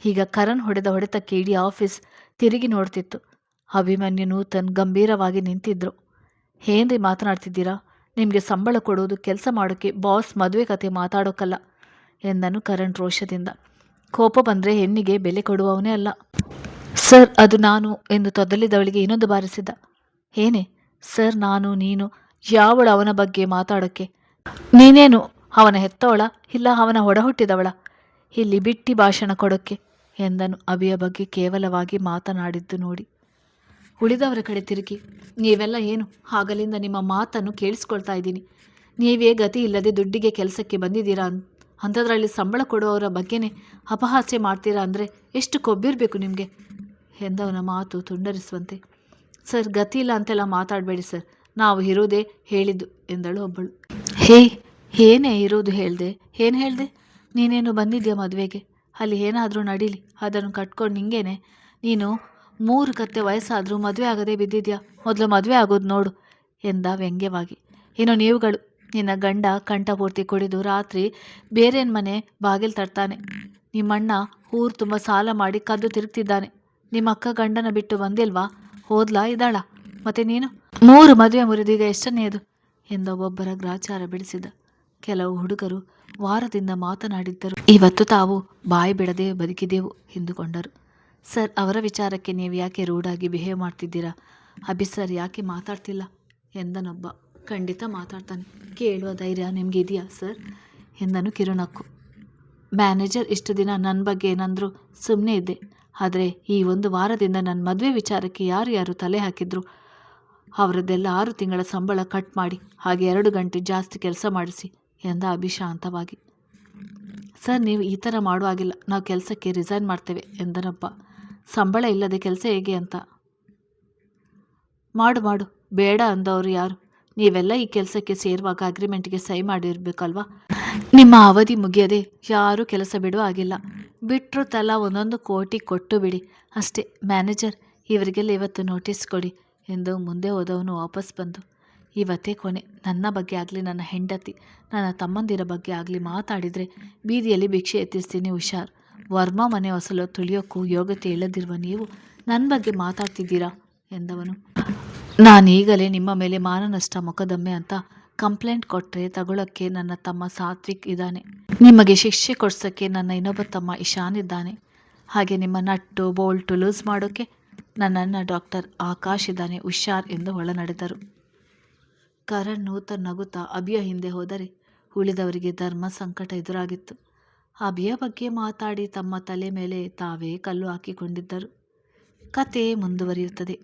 ಈಗ ಕರಣ್ ಹೊಡೆದ ಹೊಡೆತಕ್ಕೆ ಇಡೀ ಆಫೀಸ್ ತಿರುಗಿ ನೋಡ್ತಿತ್ತು. ಅಭಿಮನ್ಯು ನೂತನ್ ಗಂಭೀರವಾಗಿ ನಿಂತಿದ್ರು. ಏನ್ರಿ ಮಾತನಾಡ್ತಿದ್ದೀರಾ? ನಿಮಗೆ ಸಂಬಳ ಕೊಡೋದು ಕೆಲಸ ಮಾಡೋಕ್ಕೆ, ಬಾಸ್ ಮದುವೆ ಕತೆ ಮಾತಾಡೋಕ್ಕಲ್ಲ ಎಂದನು ಕರಣ್ ರೋಷದಿಂದ. ಕೋಪ ಬಂದರೆ ಹೆಣ್ಣಿಗೆ ಬೆಲೆ ಕೊಡುವವನೇ ಅಲ್ಲ. ಸರ್, ಅದು ನಾನು ಎಂದು ತೊದಲಿದವಳಿಗೆ ಇನ್ನೊಂದು ಬಾರಿಸಿದ. ಏನೇ ಸರ್? ನಾನು ನೀನು ಯಾವಳು ಅವನ ಬಗ್ಗೆ ಮಾತಾಡೋಕ್ಕೆ? ನೀನೇನು ಅವನ ಹೆತ್ತವಳ ಇಲ್ಲ ಅವನ ಒಡಹುಟ್ಟಿದವಳ ಇಲ್ಲಿ ಬಿಟ್ಟಿ ಭಾಷಣ ಕೊಡೋಕ್ಕೆ ಎಂದನು ಅಭಿಯ ಬಗ್ಗೆ ಕೇವಲವಾಗಿ ಮಾತನಾಡಿದ್ದು ನೋಡಿ. ಉಳಿದವರ ಕಡೆ ತಿರುಗಿ, ನೀವೆಲ್ಲ ಏನು ಆಗಲಿಂದ ನಿಮ್ಮ ಮಾತನ್ನು ಕೇಳಿಸ್ಕೊಳ್ತಾ ಇದ್ದೀನಿ. ನೀವೇ ಗತಿ ಇಲ್ಲದೆ ದುಡ್ಡಿಗೆ ಕೆಲಸಕ್ಕೆ ಬಂದಿದ್ದೀರಾ, ಅಂಥದ್ರಲ್ಲಿ ಸಂಬಳ ಕೊಡುವವರ ಬಗ್ಗೆನೇ ಅಪಹಾಸ್ಯ ಮಾಡ್ತೀರಾ ಅಂದರೆ ಎಷ್ಟು ಕೊಬ್ಬಿರಬೇಕು ನಿಮಗೆ ಎಂದವನ ಮಾತು ತುಂಡರಿಸುವಂತೆ. ಸರ್, ಗತಿ ಇಲ್ಲ ಅಂತೆಲ್ಲ ಮಾತಾಡಬೇಡಿ ಸರ್, ನಾವು ಇರೋದೇ ಹೇಳಿದ್ದು ಎಂದಳು ಒಬ್ಬಳು. ಏನೇ ಇರೋದು ಹೇಳ್ದೆ? ಏನು ಹೇಳ್ದೆ? ನೀನೇನು ಬಂದಿದ್ಯಾ ಮದುವೆಗೆ? ಅಲ್ಲಿ ಏನಾದರೂ ನಡೀಲಿ, ಅದನ್ನು ಕಟ್ಕೊಂಡು ನಿಂಗೇನೆ. ನೀನು 3 ಕತ್ತೆ ವಯಸ್ಸಾದರೂ ಮದುವೆ ಆಗದೆ ಬಿದ್ದಿದ್ಯಾ. ಮೊದಲು ಮದುವೆ ಆಗೋದು ನೋಡು ಎಂದ ವ್ಯಂಗ್ಯವಾಗಿ. ಇನ್ನು ನೀವುಗಳು, ನಿನ್ನ ಗಂಡ ಕಂಠಪೂರ್ತಿ ಕುಡಿದು ರಾತ್ರಿ ಬೇರೇನ ಮನೆ ಬಾಗಿಲು ತಟ್ತಾನೆ. ನಿಮ್ಮಣ್ಣ ಊರು ತುಂಬ ಸಾಲ ಮಾಡಿ ಕದ್ದು ತಿರುಗ್ತಿದ್ದಾನೆ. ನಿಮ್ಮ ಅಕ್ಕ ಗಂಡನ ಬಿಟ್ಟು ಬಂದಿಲ್ವಾ? ಹೋದ್ಲಾ ಇದ್ದಾಳ? ಮತ್ತೆ ನೀನು 3 ಮದುವೆ ಮುರಿದೀಗ ಎಷ್ಟನೇದು ಎಂದ ಒಬ್ಬರ ಗ್ರಾಚಾರ ಬಿಡಿಸಿದ. ಕೆಲವು ಹುಡುಗರು ವಾರದಿಂದ ಮಾತನಾಡಿದ್ದರು. ಇವತ್ತು ತಾವು ಬಾಯಿ ಬಿಡದೆ ಬದುಕಿದೆವು ಎಂದುಕೊಂಡರು. ಸರ್, ಅವರ ವಿಚಾರಕ್ಕೆ ನೀವು ಯಾಕೆ ರೂಢಾಗಿ ಬಿಹೇವ್ ಮಾಡ್ತಿದ್ದೀರಾ? ಅಭಿ ಸರ್ ಯಾಕೆ ಮಾತಾಡ್ತಿಲ್ಲ ಎಂದನೊಬ್ಬ. ಖಂಡಿತ ಮಾತಾಡ್ತಾನೆ, ಕೇಳುವ ಧೈರ್ಯ ನಿಮ್ಗೆ ಇದೆಯಾ ಸರ್ ಎಂದನು ಕಿರುನಕ್ಕು. ಮ್ಯಾನೇಜರ್ ಇಷ್ಟು ದಿನ ನನ್ನ ಬಗ್ಗೆ ಏನಂದ್ರು ಸುಮ್ಮನೆ ಇದ್ದೆ. ಆದರೆ ಈ 1 ವಾರದಿಂದ ನನ್ನ ಮದುವೆ ವಿಚಾರಕ್ಕೆ ಯಾರು ತಲೆ ಹಾಕಿದ್ರು ಅವರದ್ದೆಲ್ಲ 6 ತಿಂಗಳ ಸಂಬಳ ಕಟ್ ಮಾಡಿ, ಹಾಗೆ 2 ಗಂಟೆ ಜಾಸ್ತಿ ಕೆಲಸ ಮಾಡಿಸಿ ಎಂದ ಅಭಿಶಾಂತವಾಗಿ. ಸರ್, ನೀವು ಈ ಥರ ಮಾಡುವಾಗಿಲ್ಲ, ನಾವು ಕೆಲಸಕ್ಕೆ ರಿಸೈನ್ ಮಾಡ್ತೇವೆ ಎಂದನೊಬ್ಬ. ಸಂಬಳ ಇಲ್ಲದೆ ಕೆಲಸ ಹೇಗೆ ಅಂತ? ಮಾಡು ಬೇಡ ಅಂದವರು ಯಾರು? ನೀವೆಲ್ಲ ಈ ಕೆಲಸಕ್ಕೆ ಸೇರುವಾಗ ಅಗ್ರಿಮೆಂಟ್ಗೆ ಸಹಿ ಮಾಡಿರ್ಬೇಕಲ್ವಾ? ನಿಮ್ಮ ಅವಧಿ ಮುಗಿಯದೆ ಯಾರೂ ಕೆಲಸ ಬಿಡುವ ಆಗಿಲ್ಲ. ಬಿಟ್ಟರು ತಲಾ 1 ಕೋಟಿ ಕೊಟ್ಟು ಬಿಡಿ ಅಷ್ಟೇ. ಮ್ಯಾನೇಜರ್, ಇವರಿಗೆಲ್ಲ ಇವತ್ತು ನೋಟಿಸ್ ಕೊಡಿ ಎಂದು ಮುಂದೆ ಹೋದವನು ವಾಪಸ್ ಬಂದು, ಇವತ್ತೇ ಕೊನೆ. ನನ್ನ ಬಗ್ಗೆ ಆಗಲಿ, ನನ್ನ ಹೆಂಡತಿ, ನನ್ನ ತಮ್ಮಂದಿರ ಬಗ್ಗೆ ಆಗಲಿ ಮಾತಾಡಿದರೆ ಬೀದಿಯಲ್ಲಿ ಭಿಕ್ಷೆ ಎತ್ತಿಸ್ತೀನಿ, ಹುಷಾರ್. ವರ್ಮಾ ಮನೆ ಹೊಸಲು ತುಳಿಯೋಕ್ಕೂ ಯೋಗ್ಯತೆ ಇಲ್ಲದಿರುವ ನೀವು ನನ್ನ ಬಗ್ಗೆ ಮಾತಾಡ್ತಿದ್ದೀರಾ ಎಂದವನು. ನಾನೀಗಲೇ ನಿಮ್ಮ ಮೇಲೆ ಮಾನನಷ್ಟ ಮೊಕದ್ದಮೆ ಅಂತ ಕಂಪ್ಲೇಂಟ್ ಕೊಟ್ಟರೆ ತಗೊಳ್ಳೋಕ್ಕೆ ನನ್ನ ತಮ್ಮ ಸಾತ್ವಿಕ್ ಇದ್ದಾನೆ. ನಿಮಗೆ ಶಿಕ್ಷೆ ಕೊಡ್ಸೋಕ್ಕೆ ನನ್ನ ಇನ್ನೊಬ್ಬ ತಮ್ಮ ಇಶಾನ್ ಇದ್ದಾನೆ. ಹಾಗೆ ನಿಮ್ಮ ನಟ್ಟು ಬೋಲ್ಟು ಲೂಸ್ ಮಾಡೋಕ್ಕೆ ನನ್ನನ್ನು ಡಾಕ್ಟರ್ ಆಕಾಶ್ ಇದ್ದಾನೆ, ಹುಷಾರ್ ಎಂದು ಒಳನಡೆದರು. ಕರಣ್ ನೂತನ್ ನಗುತ್ತಾ ಅಭಿಯ ಹಿಂದೆ ಹೋದರೆ ಉಳಿದವರಿಗೆ ಧರ್ಮ ಸಂಕಟ ಎದುರಾಗಿತ್ತು. ಅಭಿಯ ಬಗ್ಗೆ ಮಾತಾಡಿ ತಮ್ಮ ತಲೆ ಮೇಲೆ ತಾವೇ ಕಲ್ಲು ಹಾಕಿಕೊಂಡಿದ್ದರು. ಕತೆ ಮುಂದುವರಿಯುತ್ತದೆ.